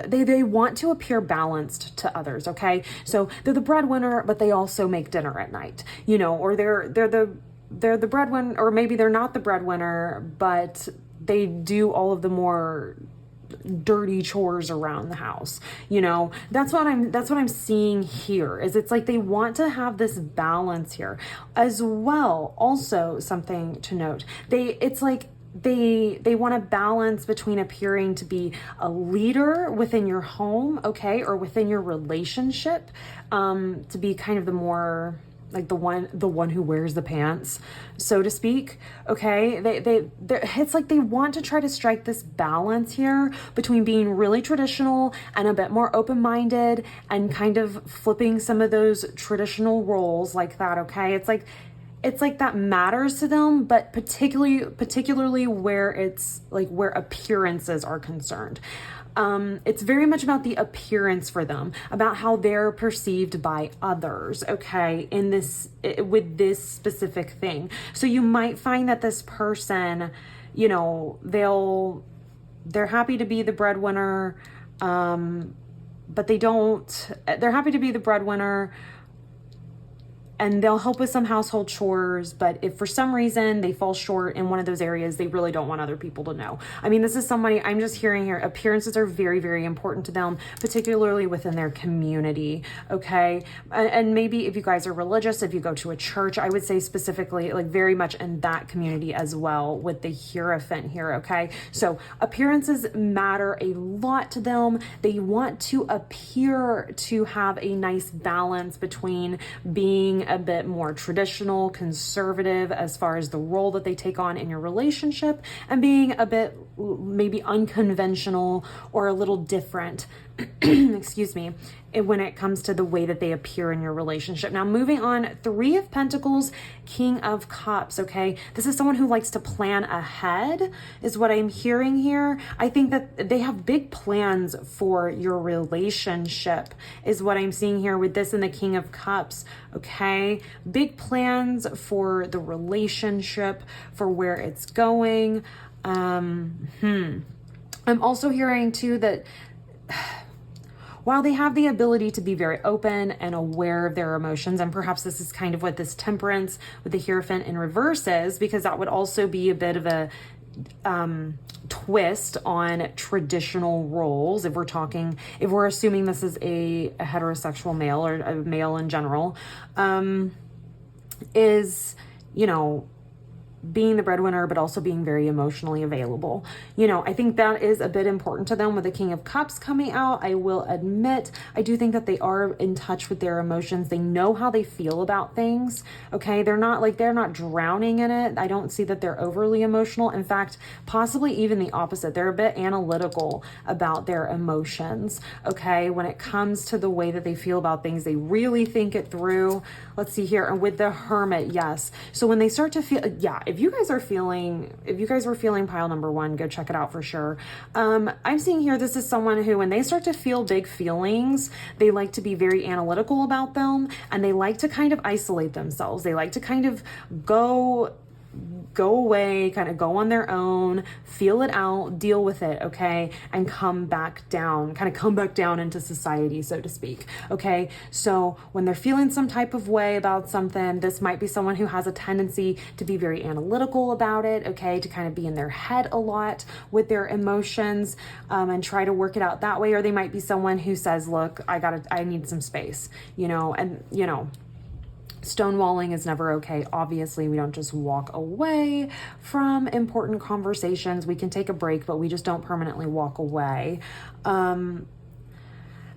they want to appear balanced to others, okay? So they're the breadwinner, but they also make dinner at night, you know, or they're the breadwinner, or maybe they're not the breadwinner, but they do all of the more dirty chores around the house, you know. That's what I'm seeing here, is it's like they want to have this balance here as well. Also, something to note, they want to balance between appearing to be a leader within your home, okay, or within your relationship, to be kind of the more like the one who wears the pants, so to speak, okay? It's like they want to try to strike this balance here between being really traditional and a bit more open-minded, and kind of flipping some of those traditional roles like that, okay? It's like that matters to them, but particularly where it's like where appearances are concerned. It's very much about the appearance for them, about how they're perceived by others, okay, with this specific thing. So you might find that this person, you know, they're happy to be the breadwinner, but they're happy to be the breadwinner, and they'll help with some household chores, but if for some reason they fall short in one of those areas, they really don't want other people to know. I mean, this is somebody, I'm just hearing here, appearances are very, very important to them, particularly within their community, okay? And maybe if you guys are religious, if you go to a church, I would say specifically, like very much in that community as well with the Hierophant here, okay? So appearances matter a lot to them. They want to appear to have a nice balance between being a bit more traditional, conservative as far as the role that they take on in your relationship, and being a bit maybe unconventional or a little different, excuse me, when it comes to the way that they appear in your relationship. Now, moving on, Three of Pentacles, King of Cups, okay? This is someone who likes to plan ahead, is what I'm hearing here. I think that they have big plans for your relationship, is what I'm seeing here with this and the King of Cups, okay? Big plans for the relationship, for where it's going. I'm also hearing too that while they have the ability to be very open and aware of their emotions, and perhaps this is kind of what this Temperance with the Hierophant in reverse is, because that would also be a bit of a twist on traditional roles. If we're assuming this is a heterosexual male or a male in general, is, you know, being the breadwinner, but also being very emotionally available. You know, I think that is a bit important to them with the King of Cups coming out. I will admit, I do think that they are in touch with their emotions. They know how they feel about things. Okay. They're not drowning in it. I don't see that they're overly emotional. In fact, possibly even the opposite. They're a bit analytical about their emotions. Okay. When it comes to the way that they feel about things, they really think it through. Let's see here. And with the Hermit, yes. So when they start to feel, if you guys were feeling pile number one, go check it out for sure. I'm seeing here, this is someone who, when they start to feel big feelings, they like to be very analytical about them, and they like to kind of isolate themselves. They like to kind of go away, kind of go on their own, feel it out, deal with it, okay, and come back down into society, so to speak, okay? So when they're feeling some type of way about something, this might be someone who has a tendency to be very analytical about it, okay, to kind of be in their head a lot with their emotions, and try to work it out that way. Or they might be someone who says, look, I need some space, you know, and, you know, stonewalling is never okay. Obviously, we don't just walk away from important conversations. We can take a break, but we just don't permanently walk away. And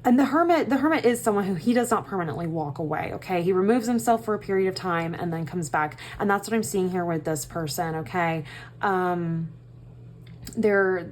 the hermit is someone who, he does not permanently walk away, okay? He removes himself for a period of time and then comes back. And that's what I'm seeing here with this person, okay? They're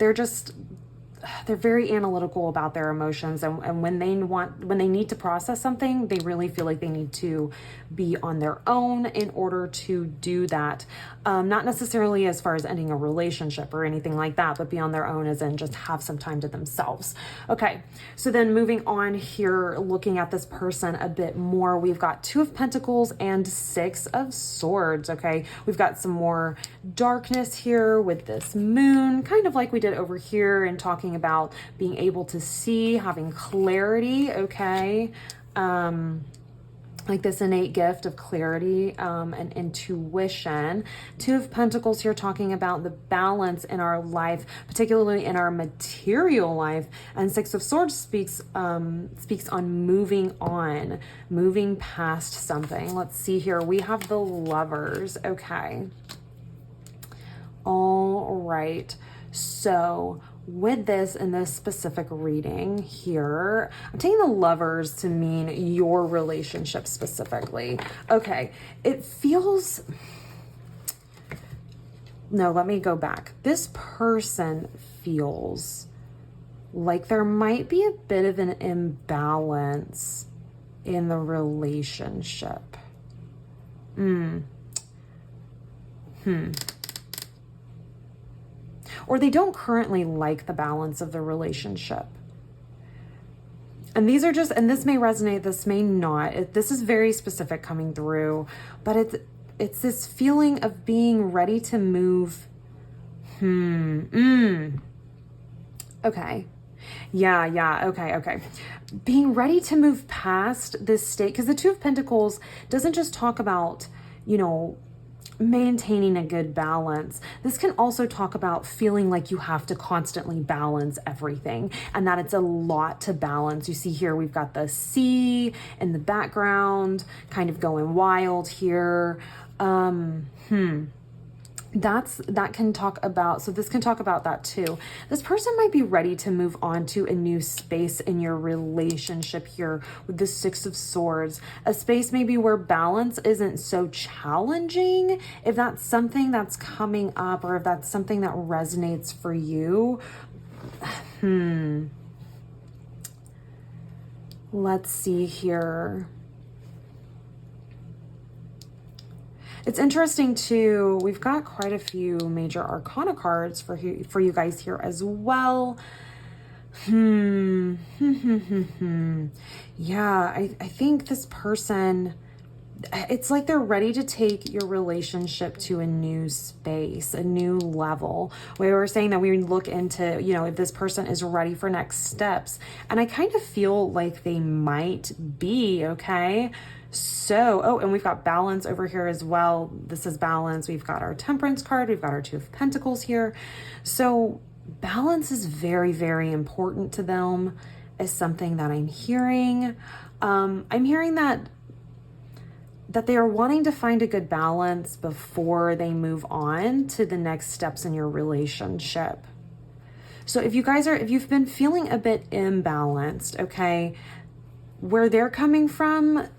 very analytical about their emotions, and when they need to process something, they really feel like they need to be on their own in order to do that. Not necessarily as far as ending a relationship or anything like that, but be on their own as in just have some time to themselves. Okay, so then moving on here, looking at this person a bit more, we've got Two of Pentacles and Six of Swords, okay? We've got some more darkness here with this moon, kind of like we did over here and talking about being able to see, having clarity, okay? Like this innate gift of clarity and intuition. Two of Pentacles here talking about the balance in our life, particularly in our material life. And Six of Swords speaks on moving past something. Let's see here. We have the Lovers. Okay. All right. So with this, in this specific reading here, I'm taking the Lovers to mean your relationship specifically. Okay, it feels... No, let me go back. This person feels like there might be a bit of an imbalance in the relationship. Or they don't currently like the balance of the relationship. And these are just, and this may resonate, this may not. This is very specific coming through, but it's this feeling of being ready to move. Okay. Yeah. Okay. Being ready to move past this state, because the Two of Pentacles doesn't just talk about, you know, maintaining a good balance. This can also talk about feeling like you have to constantly balance everything and that it's a lot to balance. You see here, we've got the sea in the background, kind of going wild here. That can talk about, so this can talk about that too. This person might be ready to move on to a new space in your relationship here with the Six of Swords, a space maybe where balance isn't so challenging. If that's something that's coming up, or if that's something that resonates for you, let's see here. It's interesting too, we've got quite a few major arcana cards for you guys here as well. Yeah, I think this person, it's like they're ready to take your relationship to a new space, a new level. We were saying that we look into, you know, if this person is ready for next steps. And I kind of feel like they might be, okay? So, oh, and we've got balance over here as well. This is balance. We've got our Temperance card. We've got our Two of Pentacles here. So balance is very, very important to them, is something that I'm hearing. I'm hearing that they are wanting to find a good balance before they move on to the next steps in your relationship. So if you've been feeling a bit imbalanced, okay, where they're coming from,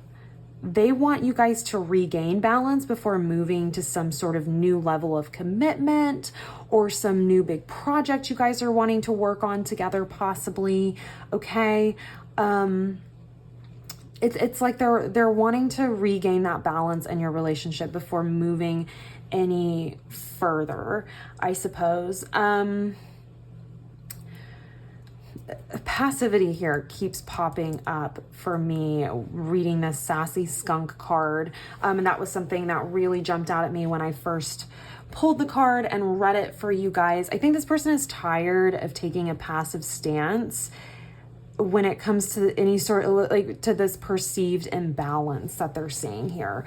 they want you guys to regain balance before moving to some sort of new level of commitment or some new big project you guys are wanting to work on together, possibly. Okay. It's like they're wanting to regain that balance in your relationship before moving any further, I suppose. Passivity here keeps popping up for me reading this Sassy Skunk card. And that was something that really jumped out at me when I first pulled the card and read it for you guys. I think this person is tired of taking a passive stance when it comes to any sort of, like, to this perceived imbalance that they're seeing here.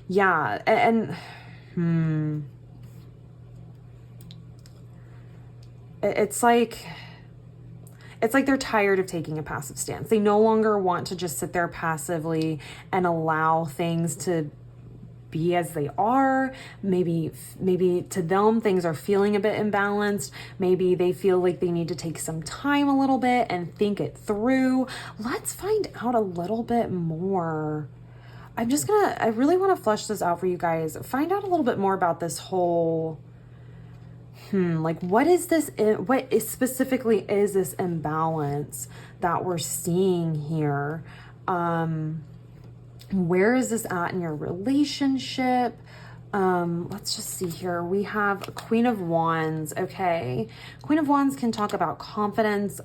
Yeah. It's like they're tired of taking a passive stance. They no longer want to just sit there passively and allow things to be as they are. Maybe to them, things are feeling a bit imbalanced. Maybe they feel like they need to take some time a little bit and think it through. Let's find out a little bit more. I really want to flesh this out for you guys. Find out a little bit more about this whole, like, what is this? What is specifically is this imbalance that we're seeing here? Where is this at in your relationship? Let's just see here. We have Queen of Wands. Okay. Queen of Wands can talk about confidence,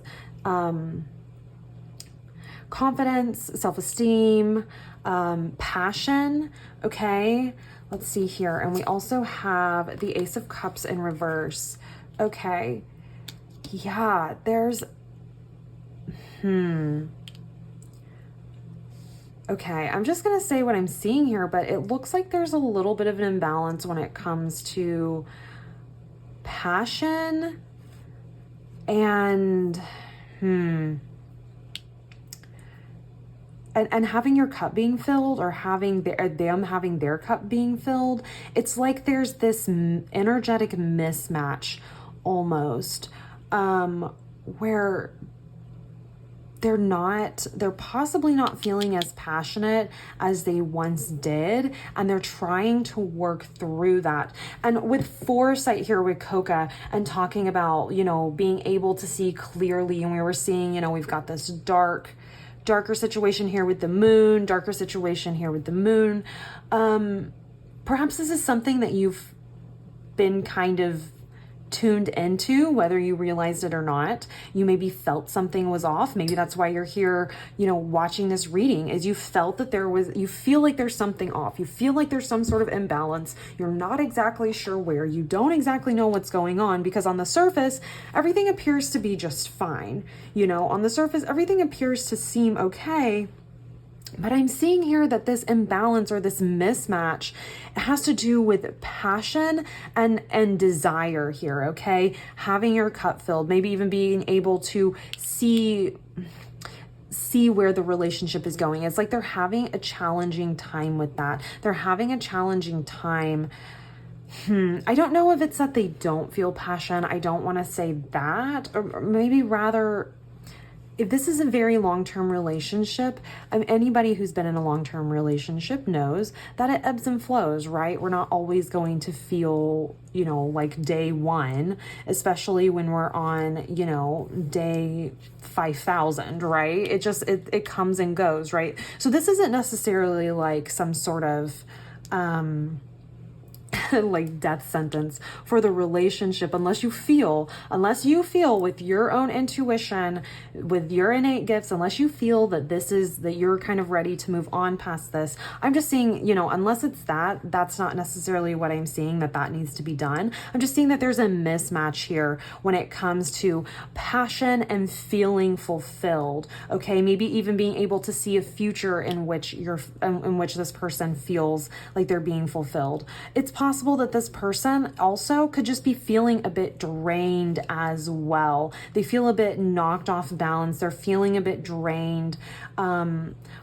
self-esteem, passion. Okay. Let's see here. And we also have the Ace of Cups in reverse. Okay. Yeah, there's, okay, I'm just going to say what I'm seeing here, but it looks like there's a little bit of an imbalance when it comes to passion and, and having your cup being filled, or them having their cup being filled. It's like there's this energetic mismatch almost, where they're possibly not feeling as passionate as they once did, and they're trying to work through that. And with foresight here with Coca, and talking about, you know, being able to see clearly, and we were seeing, you know, we've got this darker situation here with the moon, darker situation here with the moon. Perhaps this is something that you've been kind of tuned into, whether you realized it or not. You maybe felt something was off. Maybe that's why you're here, watching this reading, is you felt that you feel like there's something off. You feel like there's some sort of imbalance. You're not exactly sure where. You don't exactly know what's going on, because on the surface, everything appears to be just fine. On the surface, everything appears to seem okay. But I'm seeing here that this imbalance or this mismatch has to do with passion and desire here, okay? Having your cup filled, maybe even being able to see where the relationship is going. It's like they're having a challenging time with that. They're having a challenging time. I don't know if it's that they don't feel passion. I don't want to say that, or maybe rather, if this is a very long-term relationship, anybody who's been in a long-term relationship knows that it ebbs and flows, right? We're not always going to feel, like day one, especially when we're on, day 5,000, right? It comes and goes, right? So this isn't necessarily like some sort of, like death sentence for the relationship, unless you feel with your own intuition, with your innate gifts, unless you feel that you're kind of ready to move on past this. I'm just seeing, unless it's that's not necessarily what I'm seeing that needs to be done. I'm just seeing that there's a mismatch here when it comes to passion and feeling fulfilled. Okay, maybe even being able to see a future in which this person feels like they're being fulfilled. It's possible that this person also could just be feeling a bit drained as well. They feel a bit knocked off balance. They're feeling a bit drained,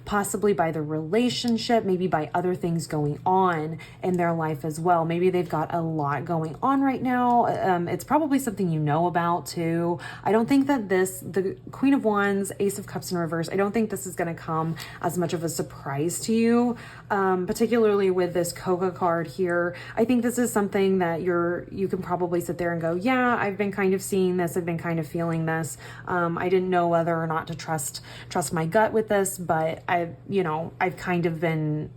possibly by the relationship, maybe by other things going on in their life as well. Maybe they've got a lot going on right now. It's probably something you know about too. I don't think that the Queen of Wands, Ace of Cups in reverse, I don't think this is going to come as much of a surprise to you, particularly with this Coca card here. I think this is something that you can probably sit there and go, yeah, I've been kind of seeing this. I've been kind of feeling this. I didn't know whether or not to trust my gut with this, but I've kind of been,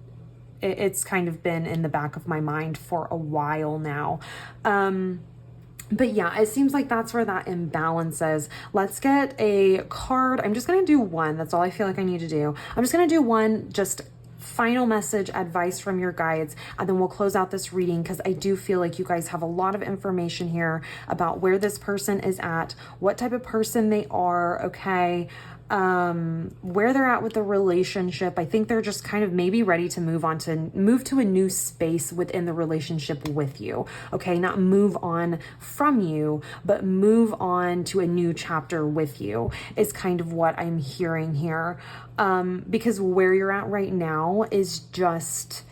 it's kind of been in the back of my mind for a while now. But yeah, it seems like that's where that imbalance is. Let's get a card. I'm just going to do one. That's all I feel like I need to do. I'm just going to do one, just final message, advice from your guides, and then we'll close out this reading, because I do feel like you guys have a lot of information here about where this person is at, what type of person they are, okay, where they're at with the relationship. I think they're just kind of maybe ready to move to a new space within the relationship with you. Okay, not move on from you, but move on to a new chapter with you is kind of what I'm hearing here. Because where you're at right now is just,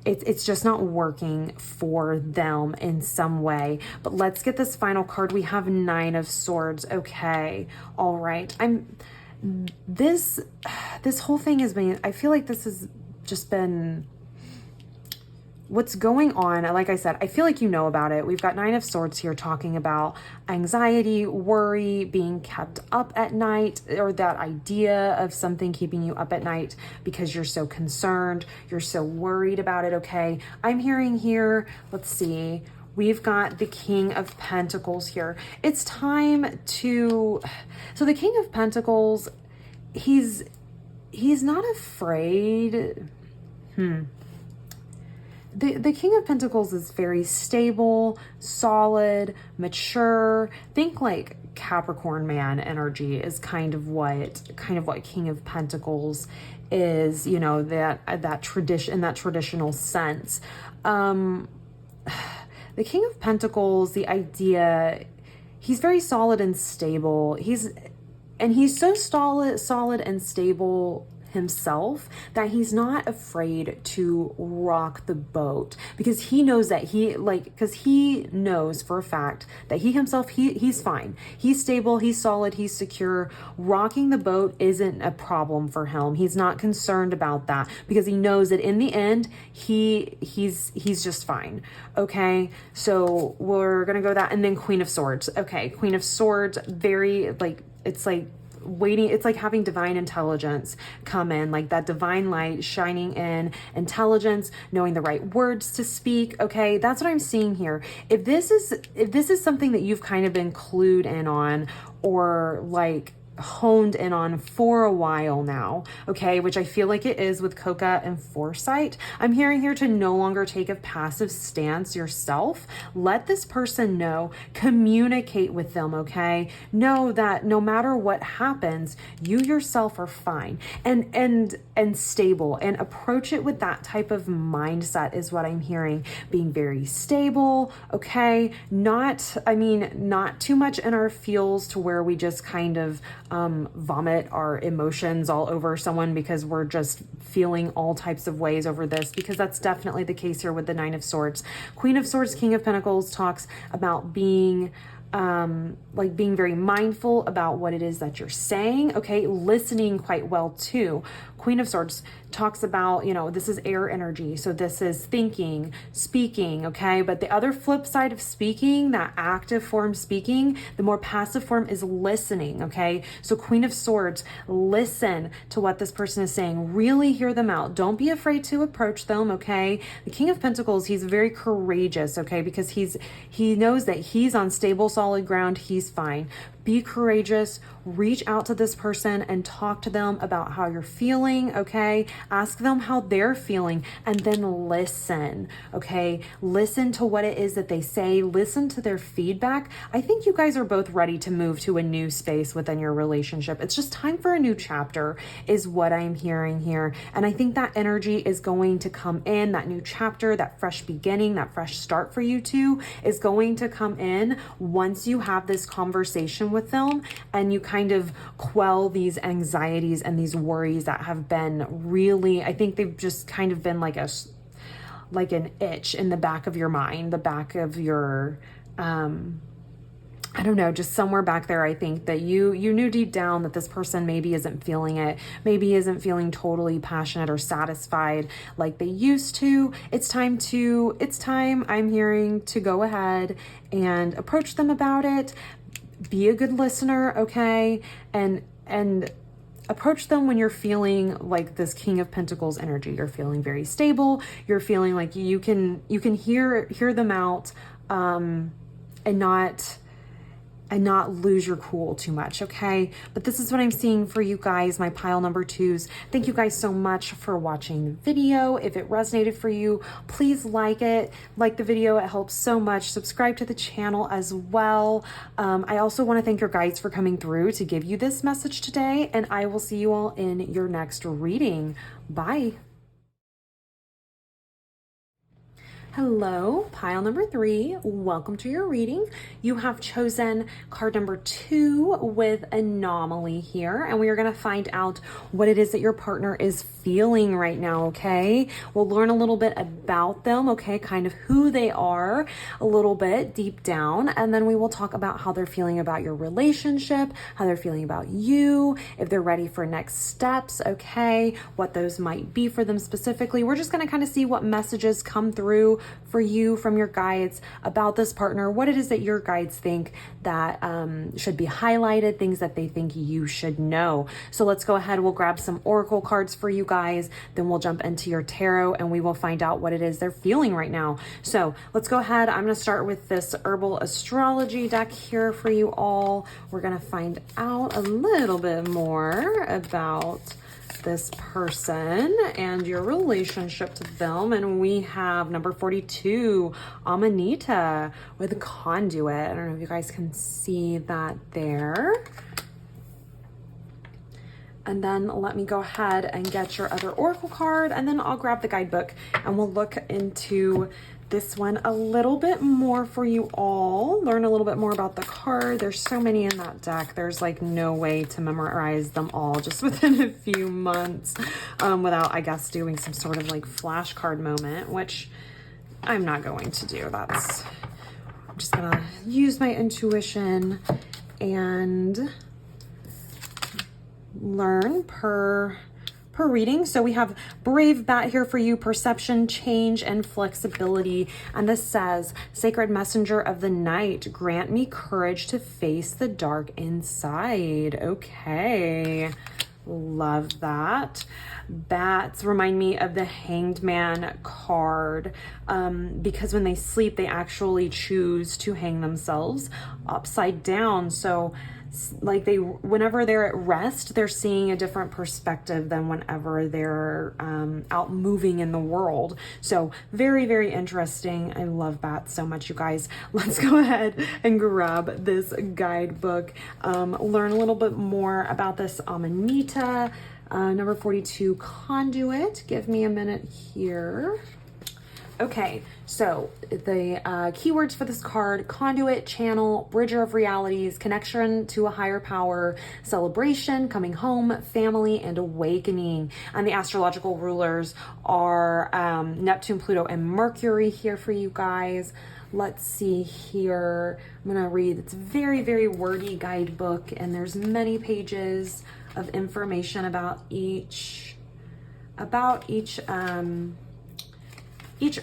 it's just not working for them in some way. But let's get this final card. We have 9 of Swords. Okay. All right. This whole thing has been, I feel like this has just been what's going on. Like I said, I feel like you know about it. We've got 9 of Swords here talking about anxiety, worry, being kept up at night, or that idea of something keeping you up at night because you're so concerned, you're so worried about it. Okay. I'm hearing here, let's see. We've got the King of Pentacles here. It's time to, so the King of Pentacles, he's not afraid. The King of Pentacles is very stable, solid, mature. Think like Capricorn man energy is kind of what King of Pentacles is, that tradition, in that traditional sense. The King of Pentacles, the idea, he's very solid and stable. He's so solid and stable himself that he's not afraid to rock the boat, because he knows that because he knows for a fact that he himself, he's fine. He's stable, he's solid, he's secure. Rocking the boat isn't a problem for him. He's not concerned about that, because he knows that in the end, he's just fine. Okay. So we're going to go that. And then Queen of Swords. Okay. Queen of Swords, very it's like waiting. It's like having divine intelligence come in, like that divine light shining in, intelligence, knowing the right words to speak. Okay, that's what I'm seeing here. If this is something that you've kind of been clued in on, or like honed in on for a while now, okay, which I feel like it is with Coca and Foresight, I'm hearing here to no longer take a passive stance yourself. Let this person know, communicate with them, okay? Know that no matter what happens, you yourself are fine and stable, and approach it with that type of mindset is what I'm hearing. Being very stable, okay? Not too much in our feels to where we just kind of vomit our emotions all over someone because we're just feeling all types of ways over this, because that's definitely the case here with the Nine of Swords. Queen of Swords, King of Pentacles talks about being being very mindful about what it is that you're saying, okay? Listening quite well too. Queen of Swords talks about, this is air energy. So this is thinking, speaking, okay? But the other flip side of speaking, that active form speaking, the more passive form is listening, okay? So Queen of Swords, listen to what this person is saying. Really hear them out. Don't be afraid to approach them, okay? The King of Pentacles, he's very courageous, okay? Because he knows that he's on stable, solid ground. He's fine. Be courageous, reach out to this person and talk to them about how you're feeling, okay? Ask them how they're feeling, and then listen, okay? Listen to what it is that they say, listen to their feedback. I think you guys are both ready to move to a new space within your relationship. It's just time for a new chapter is what I'm hearing here. And I think that energy is going to come in, that new chapter, that fresh beginning, that fresh start for you two is going to come in once you have this conversation with them and you kind of quell these anxieties and these worries that have been really, I think they've just kind of been like an itch in the back of your mind, the back of your I don't know, just somewhere back there. I think that you knew deep down that this person maybe isn't feeling it, maybe isn't feeling totally passionate or satisfied like they used to. It's time, I'm hearing, to go ahead and approach them about it. Be a good listener, okay? And approach them when you're feeling like this King of Pentacles energy. You're feeling very stable. You're feeling like you can hear them out, and not lose your cool too much, okay? But this is what I'm seeing for you guys, my pile number twos. Thank you guys so much for watching the video. If it resonated for you, please like it. Like the video, it helps so much. Subscribe to the channel as well. I also want to thank your guides for coming through to give you this message today, and I will see you all in your next reading. Bye. Hello, pile number 3. Welcome to your reading. You have chosen card number 2 with anomaly here, and we are going to find out what it is that your partner is feeling right now, okay? We'll learn a little bit about them, okay? Kind of who they are a little bit deep down, and then we will talk about how they're feeling about your relationship, how they're feeling about you, if they're ready for next steps, okay? What those might be for them specifically. We're just going to kind of see what messages come through for you from your guides about this partner, what it is that your guides think that should be highlighted, things that they think you should know. So let's go ahead, we'll grab some oracle cards for you guys, then we'll jump into your tarot and we will find out what it is they're feeling right now. So let's go ahead. I'm going to start with this herbal astrology deck here for you all. We're going to find out a little bit more about this person and your relationship to them. And we have number 42, Amanita with a conduit. I don't know if you guys can see that there. And then let me go ahead and get your other oracle card, and then I'll grab the guidebook and we'll look into this one a little bit more for you all, learn a little bit more about the card. There's so many in that deck. There's like no way to memorize them all just within a few months without, I guess, doing some sort of like flashcard moment, which I'm not going to do. I'm just gonna use my intuition and learn per per reading. So we have Brave Bat here for you, perception, change, and flexibility. And this says, Sacred Messenger of the Night, grant me courage to face the dark inside. Okay. Love that. Bats remind me of the Hanged Man card, because when they sleep, they actually choose to hang themselves upside down. So like whenever they're at rest, they're seeing a different perspective than whenever they're out moving in the world. So very, very interesting. I love bats so much, you guys. Let's go ahead and grab this guidebook, learn a little bit more about this Amanita, number 42 conduit. Give me a minute here. Okay, so the keywords for this card: conduit, channel, bridger of realities, connection to a higher power, celebration, coming home, family, and awakening. And the astrological rulers are Neptune, Pluto, and Mercury here for you guys. Let's see here. I'm gonna read. It's a very, very wordy guidebook, and there's many pages of information about each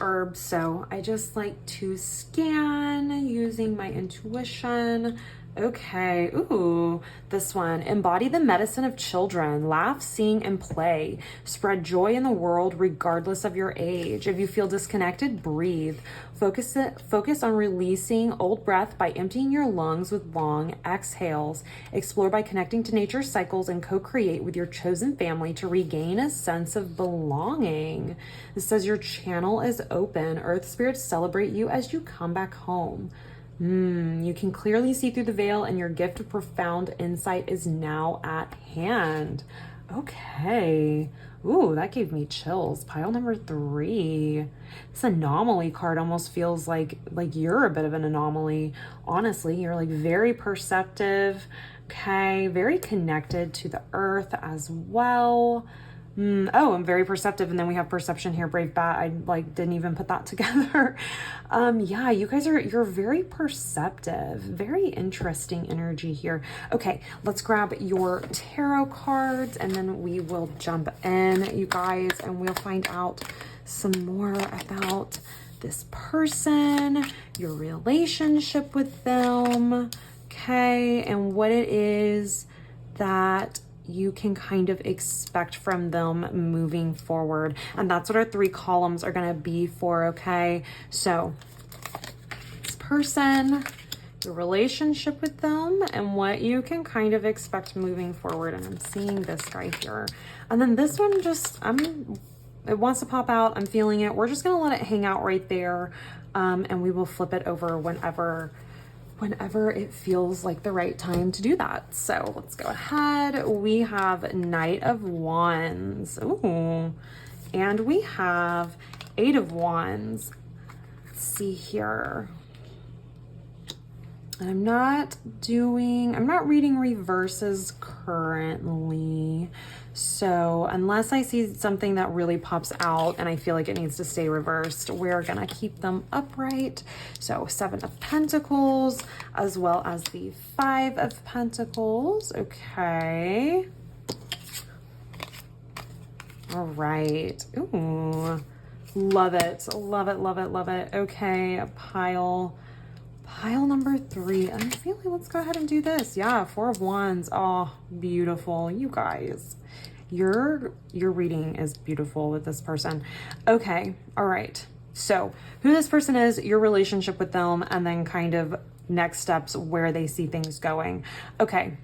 herb. So I just like to scan using my intuition. Okay, ooh, this one. Embody the medicine of children. Laugh, sing, and play. Spread joy in the world regardless of your age. If you feel disconnected, breathe. Focus on releasing old breath by emptying your lungs with long exhales. Explore by connecting to nature's cycles and co-create with your chosen family to regain a sense of belonging. It says your channel is open. Earth spirits celebrate you as you come back home. You can clearly see through the veil, and your gift of profound insight is now at hand. Okay. Ooh, that gave me chills. Pile number 3. This anomaly card almost feels like you're a bit of an anomaly. Honestly, you're like very perceptive. Okay. Very connected to the earth as well. Oh, I'm very perceptive. And then we have perception here, Brave Bat. I didn't even put that together. Yeah, you guys you're very perceptive. Very interesting energy here. Okay, let's grab your tarot cards and then we will jump in, you guys, and we'll find out some more about this person, your relationship with them, okay, and what it is that you can kind of expect from them moving forward. And that's what our 3 columns are going to be for, okay? So this person, your relationship with them, and what you can kind of expect moving forward. And I'm seeing this guy here. And then this one it wants to pop out. I'm feeling it. We're just going to let it hang out right there. And we will flip it over whenever it feels like the right time to do that. So let's go ahead. We have Knight of Wands. Ooh. And we have 8 of Wands. Let's see here. I'm not reading reverses currently. So unless I see something that really pops out and I feel like it needs to stay reversed, we're gonna keep them upright. So 7 of Pentacles, as well as the 5 of Pentacles. Okay. All right. Ooh, love it. Love it, love it, love it. Okay, pile number 3. And I'm feeling, let's go ahead and do this. Yeah, 4 of Wands. Oh, beautiful. You guys, your reading is beautiful with this person. Okay, all right. So who this person is, your relationship with them, and then kind of next steps where they see things going. Okay.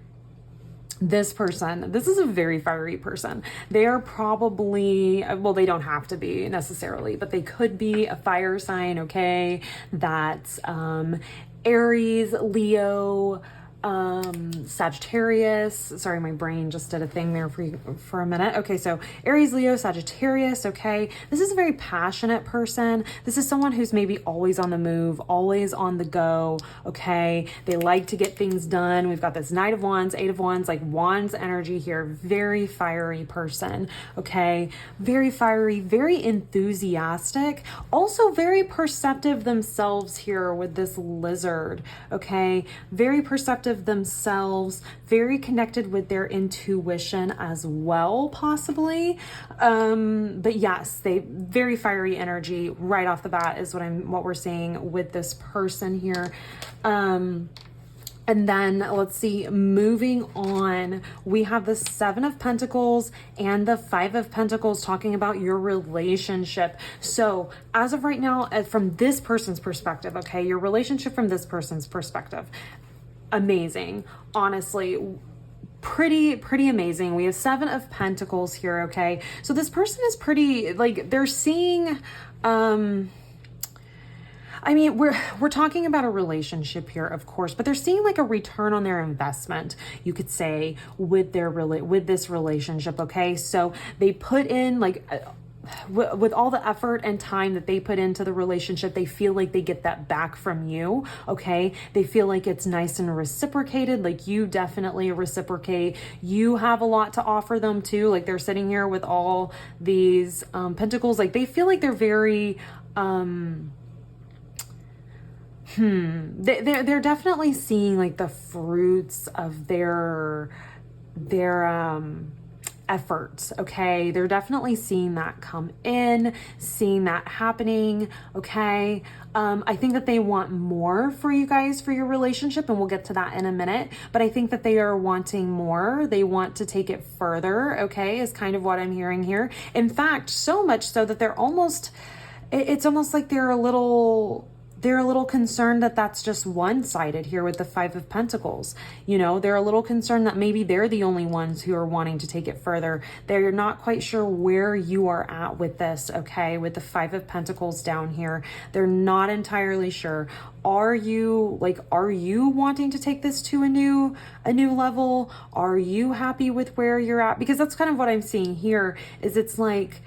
This person, this is a very fiery person. They are probably, well, they don't have to be necessarily, but they could be a fire sign, okay? That's Aries, Leo, Sagittarius. Sorry, my brain just did a thing there for a minute. Okay, so Aries, Leo, Sagittarius, okay? This is a very passionate person. This is someone who's maybe always on the move, always on the go, okay? They like to get things done. We've got this Knight of Wands, 8 of Wands, like Wands energy here. Very fiery person, okay? Very fiery, very enthusiastic. Also very perceptive themselves here with this lizard, okay? Very perceptive of themselves, very connected with their intuition as well, possibly. But yes, they very fiery energy right off the bat is what we're seeing with this person here. And then let's see, moving on, we have the Seven of Pentacles and the Five of Pentacles talking about your relationship. So as of right now, from this person's perspective, okay, your relationship from this person's perspective, amazing. Honestly, pretty amazing. We have Seven of Pentacles here, okay? So this person is pretty, like, they're seeing, I mean, we're talking about a relationship here, of course, but they're seeing like a return on their investment, you could say, with this relationship, okay? So they put in like with all the effort and time that they put into the relationship, they feel like they get that back from you, okay? They feel like it's nice and reciprocated, like you definitely reciprocate. You have a lot to offer them too. Like they're sitting here with all these pentacles, like they feel like they're very they're definitely seeing like the fruits of their efforts, okay? They're definitely seeing that come in, seeing that happening, okay? I think that they want more for you guys, for your relationship, and we'll get to that in a minute, but I think that they are wanting more. They want to take it further, okay, is kind of what I'm hearing here. In fact, so much so that it's almost like they're a little concerned that that's just one-sided here with the Five of Pentacles. You know, they're a little concerned that maybe they're the only ones who are wanting to take it further. They're not quite sure where you are at with this, okay? With the Five of Pentacles down here, they're not entirely sure. Are you wanting to take this to a new level? Are you happy with where you're at? Because that's kind of what I'm seeing here, is it's like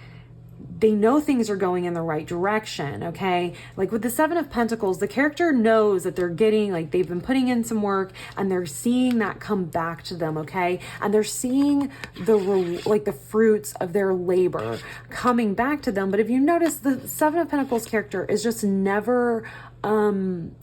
they know things are going in the right direction, okay? Like with the Seven of Pentacles, the character knows that they're getting, like they've been putting in some work and they're seeing that come back to them, okay? And they're seeing the fruits of their labor coming back to them. But if you notice, the Seven of Pentacles character is just never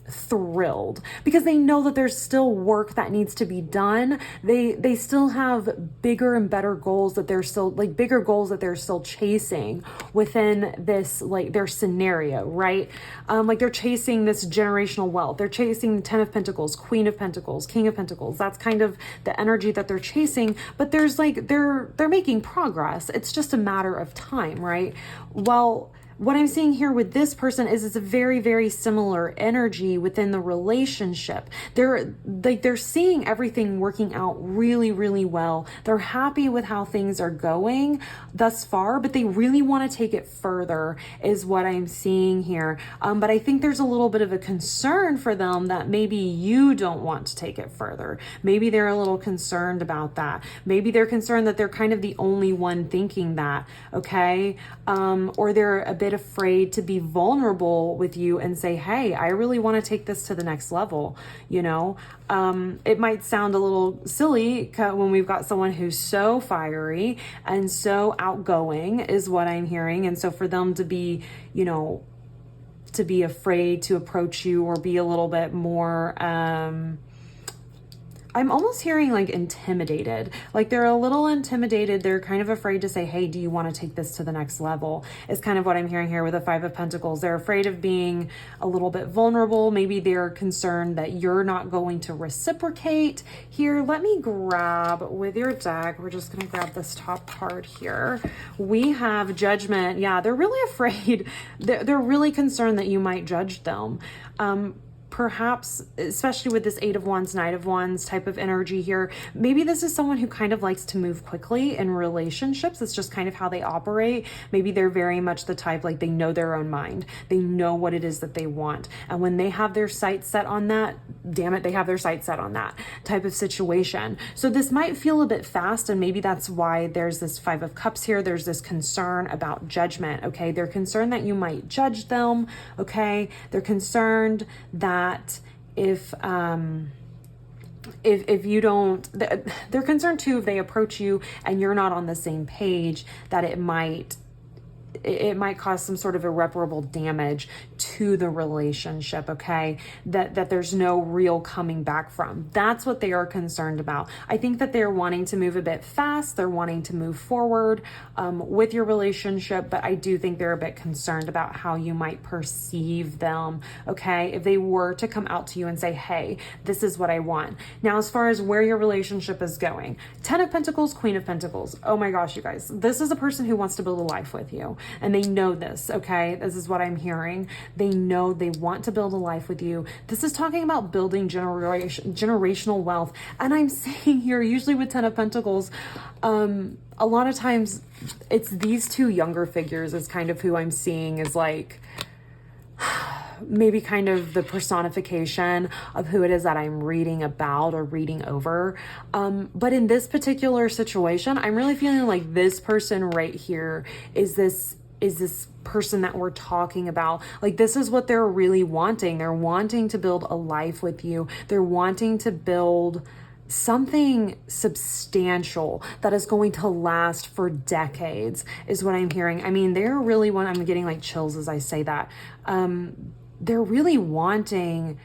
thrilled, because they know that there's still work that needs to be done. They still have bigger and better goals that they're still chasing within this, like their scenario, right? Like they're chasing this generational wealth. They're chasing the Ten of Pentacles, Queen of Pentacles, King of Pentacles. That's kind of the energy that they're chasing, but there's like, they're making progress. It's just a matter of time, right? Well, what I'm seeing here with this person is it's a very, very similar energy within the relationship. They're seeing everything working out really, really well. They're happy with how things are going thus far, but they really want to take it further is what I'm seeing here. But I think there's a little bit of a concern for them that maybe you don't want to take it further. Maybe they're a little concerned about that. Maybe they're concerned that they're kind of the only one thinking that, okay? Or they're a bit afraid to be vulnerable with you and say, hey, I really want to take this to the next level. You know, it might sound a little silly when we've got someone who's so fiery and so outgoing is what I'm hearing. And so for them to be, you know, to be afraid to approach you or be a little bit more, I'm almost hearing like intimidated, like they're a little intimidated. They're kind of afraid to say, hey, do you want to take this to the next level? Is kind of what I'm hearing here with the Five of Pentacles. They're afraid of being a little bit vulnerable. Maybe they're concerned that you're not going to reciprocate here. Let me grab with your deck. We're just going to grab this top card here. We have Judgment. Yeah, they're really afraid. They're really concerned that you might judge them. Perhaps, especially with this Eight of Wands, Knight of Wands type of energy here, maybe this is someone who kind of likes to move quickly in relationships. It's just kind of how they operate. Maybe they're very much the type, like they know their own mind. They know what it is that they want. And when they have their sights set on that, damn it, they have their sights set on that type of situation. So this might feel a bit fast, and maybe that's why there's this Five of Cups here. There's this concern about judgment, okay? They're concerned that you might judge them, okay? They're concerned that if you don't, they're concerned too if they approach you and you're not on the same page, that it might it might cause some sort of irreparable damage to the relationship, okay? That there's no real coming back from. That's what they are concerned about. I think that they're wanting to move a bit fast. They're wanting to move forward with your relationship, but I do think they're a bit concerned about how you might perceive them, okay? If they were to come out to you and say, hey, this is what I want. Now, as far as where your relationship is going, 10 of Pentacles, Queen of Pentacles. Oh my gosh, you guys, this is a person who wants to build a life with you, and they know this, okay? This is what I'm hearing. They know they want to build a life with you. This is talking about building generational wealth. And I'm saying here, usually with 10 of Pentacles, a lot of times it's these two younger figures is kind of who I'm seeing is like, maybe kind of the personification of who it is that I'm reading about or reading over. But in this particular situation, I'm really feeling like this person right here is this person that we're talking about. Like, this is what they're really wanting. They're wanting to build a life with you. They're wanting to build something substantial that is going to last for decades is what I'm hearing. I mean, they're really I'm getting like chills as I say that. They're really wanting,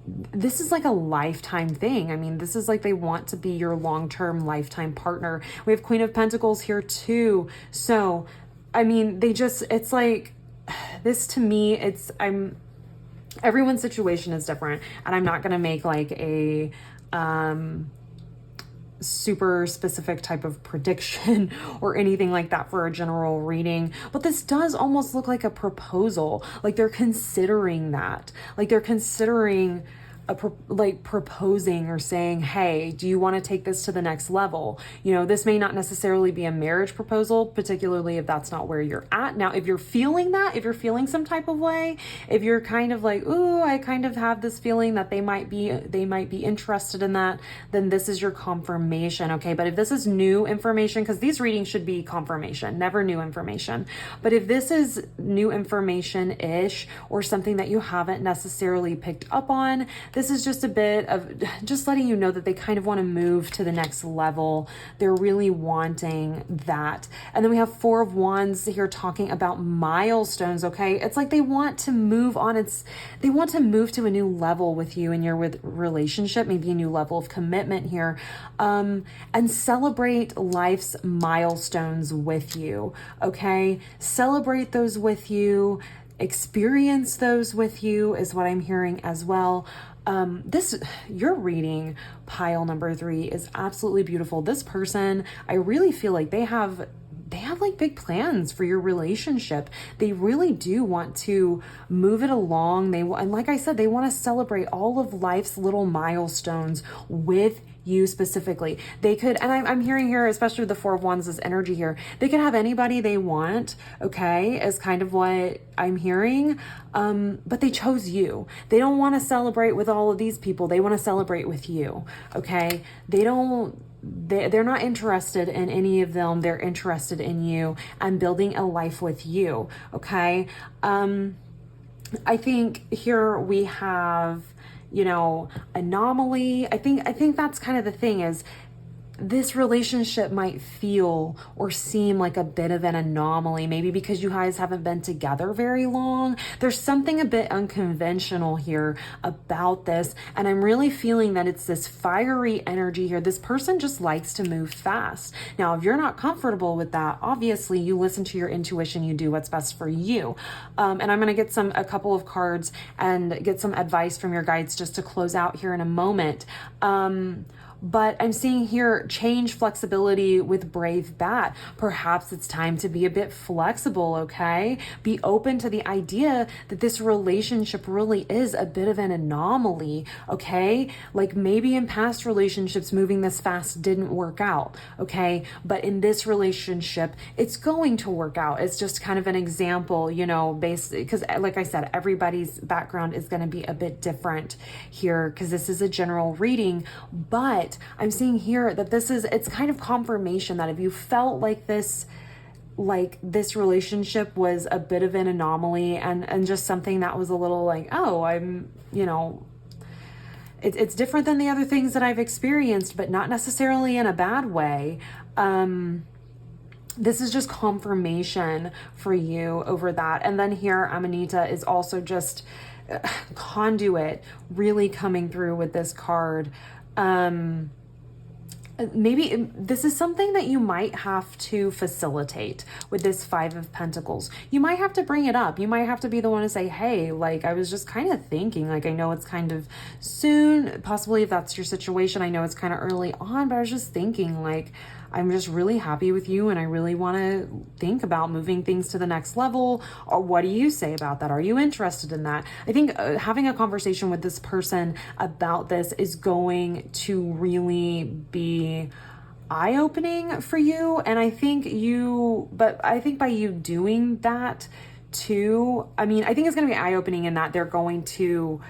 this is like a lifetime thing. I mean, this is like they want to be your long-term lifetime partner. We have Queen of Pentacles here too. So, I mean, it's like, this to me, everyone's situation is different, and I'm not going to make like a, super specific type of prediction or anything like that for a general reading, but this does almost look like a proposal. Like they're considering that, like they're considering proposing or saying, hey, do you want to take this to the next level? You know, this may not necessarily be a marriage proposal, particularly if that's not where you're at. Now, if you're feeling that, if you're feeling some type of way, if you're kind of like, ooh, I kind of have this feeling that they might be interested in that, then this is your confirmation, okay? But if this is new information, because these readings should be confirmation, never new information. But if this is new information-ish or something that you haven't necessarily picked up on, this is just a bit of just letting you know that they kind of want to move to the next level. They're really wanting that. And then we have Four of Wands here talking about milestones, okay? It's like they want to move on. They want to move to a new level with you in your relationship, maybe a new level of commitment here, and celebrate life's milestones with you, okay? Celebrate those with you. Experience those with you is what I'm hearing as well. Your reading, pile number 3, is absolutely beautiful. This person, I really feel like they have like big plans for your relationship. They really do want to move it along. And like I said, they want to celebrate all of life's little milestones with you specifically. They could, and I'm hearing here, especially with the Four of Wands, this energy here, they could have anybody they want, okay, is kind of what I'm hearing. But they chose you. They don't want to celebrate with all of these people. They want to celebrate with you, okay? They're not interested in any of them. They're interested in you and building a life with you, okay? I think here we have, anomaly. I think that's kind of the thing is this relationship might feel or seem like a bit of an anomaly, maybe because you guys haven't been together very long. There's something a bit unconventional here about this, and I'm really feeling that it's this fiery energy here. This person just likes to move fast. Now, if you're not comfortable with that, obviously you listen to your intuition, you do what's best for you. And I'm going to get a couple of cards and get some advice from your guides just to close out here in a moment. But I'm seeing here change, flexibility with brave bat. Perhaps it's time to be a bit flexible, okay? Be open to the idea that this relationship really is a bit of an anomaly, okay? Like maybe in past relationships, moving this fast didn't work out, okay? But in this relationship, it's going to work out. It's just kind of an example, because like I said, everybody's background is going to be a bit different here because this is a general reading, but I'm seeing here that it's kind of confirmation that if you felt like this relationship was a bit of an anomaly and just something that was a little like, oh, it's different than the other things that I've experienced, but not necessarily in a bad way. this is just confirmation for you over that. And then here, Amanita is also just conduit really coming through with this card. Maybe this is something that you might have to facilitate with this Five of Pentacles. You might have to bring it up. You might have to be the one to say, hey, like, I was just kind of thinking, like, I know it's kind of soon, possibly if that's your situation. I know it's kind of early on, but I was just thinking, like, I'm just really happy with you and I really want to think about moving things to the next level. Or what do you say about that? Are you interested in that? I think having a conversation with this person about this is going to really be eye-opening for you. And I think by you doing that too, I mean, I think it's going to be eye-opening in that they're going to,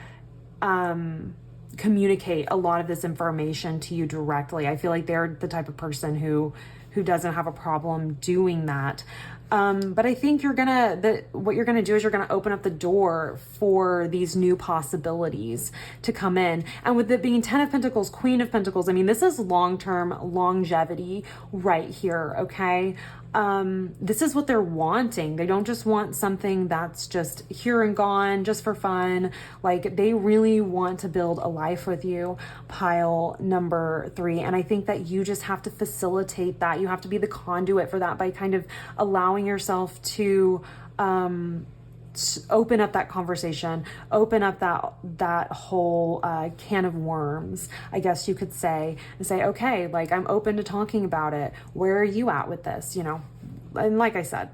communicate a lot of this information to you directly. I feel like they're the type of person who doesn't have a problem doing that. But I think what you're gonna do is you're gonna open up the door for these new possibilities to come in. And with it being 10 of Pentacles, Queen of Pentacles, I mean, this is long-term longevity right here, okay? This is what they're wanting. They don't just want something that's just here and gone, just for fun. Like, they really want to build a life with you, pile number 3. And I think that you just have to facilitate that. You have to be the conduit for that by kind of allowing yourself to, open up that conversation, open up that whole can of worms, I guess you could say, and say, okay, like, I'm open to talking about it. Where are you at with this? You know, and like I said,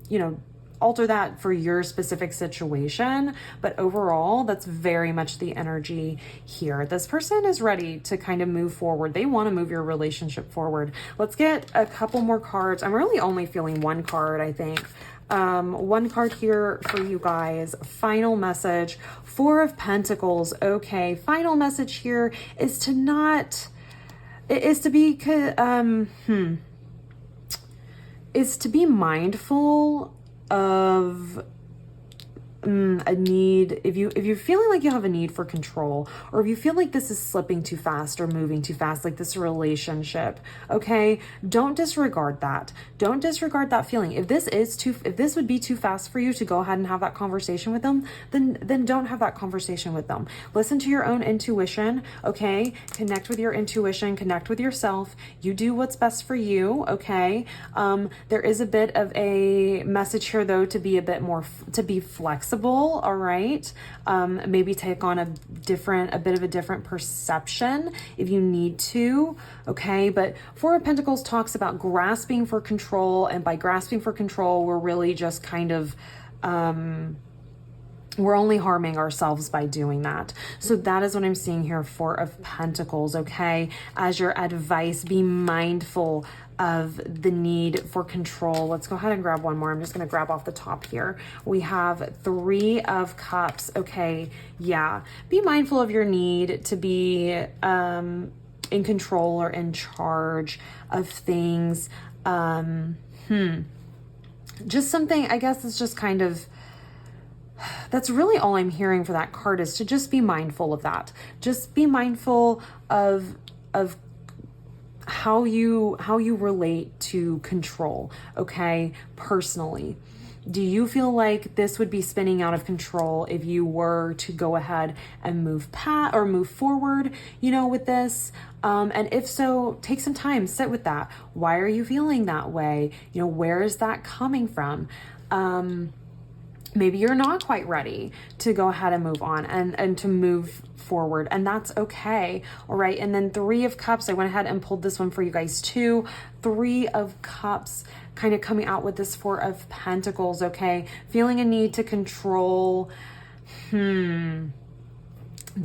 you know, alter that for your specific situation, but overall, that's very much the energy here. This person is ready to kind of move forward. They want to move your relationship forward. Let's get a couple more cards. I'm really only feeling one card, I think. One card here for you guys. Final message, Four of Pentacles. Okay, final message here is to be mindful of a need. If you're feeling like you have a need for control, or if you feel like this is slipping too fast or moving too fast, like this relationship, okay, don't disregard that. Don't disregard that feeling. If this would be too fast for you to go ahead and have that conversation with them, then don't have that conversation with them. Listen to your own intuition, okay? Connect with your intuition, connect with yourself. You do what's best for you, okay? There is a bit of a message here though to be a bit more, to be flexible. All right. Maybe take on a bit of a different perception if you need to. Okay. But Four of Pentacles talks about grasping for control. And by grasping for control, we're really just kind of, we're only harming ourselves by doing that. So that is what I'm seeing here, Four of Pentacles, okay? As your advice, be mindful of the need for control. Let's go ahead and grab one more. I'm just going to grab off the top here. We have Three of Cups, okay? Yeah, be mindful of your need to be in control or in charge of things. Just something, I guess it's just kind of, that's really all I'm hearing for that card, is to just be mindful of that. Just be mindful of how you relate to control, okay? Personally, do you feel like this would be spinning out of control if you were to go ahead and move forward, you know, with this? And if so, take some time, sit with that. Why are you feeling that way? You know, where is that coming from? Maybe you're not quite ready to go ahead and move on and to move forward, and that's okay. All right. And then Three of Cups, I went ahead and pulled this one for you guys too. Three of Cups kind of coming out with this Four of Pentacles. Okay. Feeling a need to control, the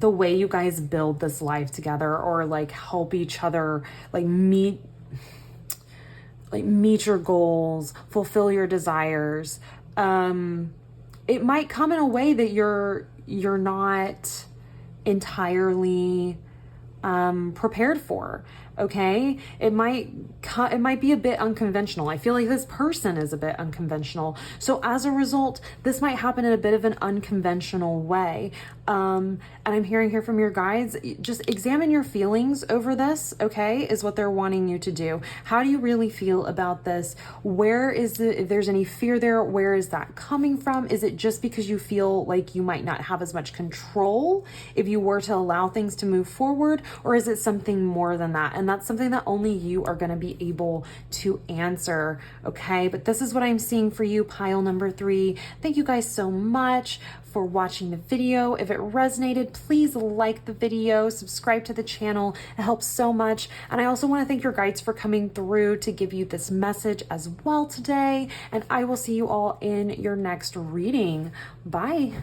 way you guys build this life together, or like help each other, like meet your goals, fulfill your desires. It might come in a way that you're not entirely prepared for. okay? It might be a bit unconventional. I feel like this person is a bit unconventional. So as a result, this might happen in a bit of an unconventional way. And I'm hearing here from your guides, just examine your feelings over this, okay, is what they're wanting you to do. How do you really feel about this? Where is if there's any fear there, where is that coming from? Is it just because you feel like you might not have as much control if you were to allow things to move forward? Or is it something more than that? And that's something that only you are going to be able to answer, okay? But this is what I'm seeing for you, pile number 3. Thank you guys so much for watching the video. If it resonated, please like the video, subscribe to the channel. It helps so much. And I also want to thank your guides for coming through to give you this message as well today. And I will see you all in your next reading. Bye.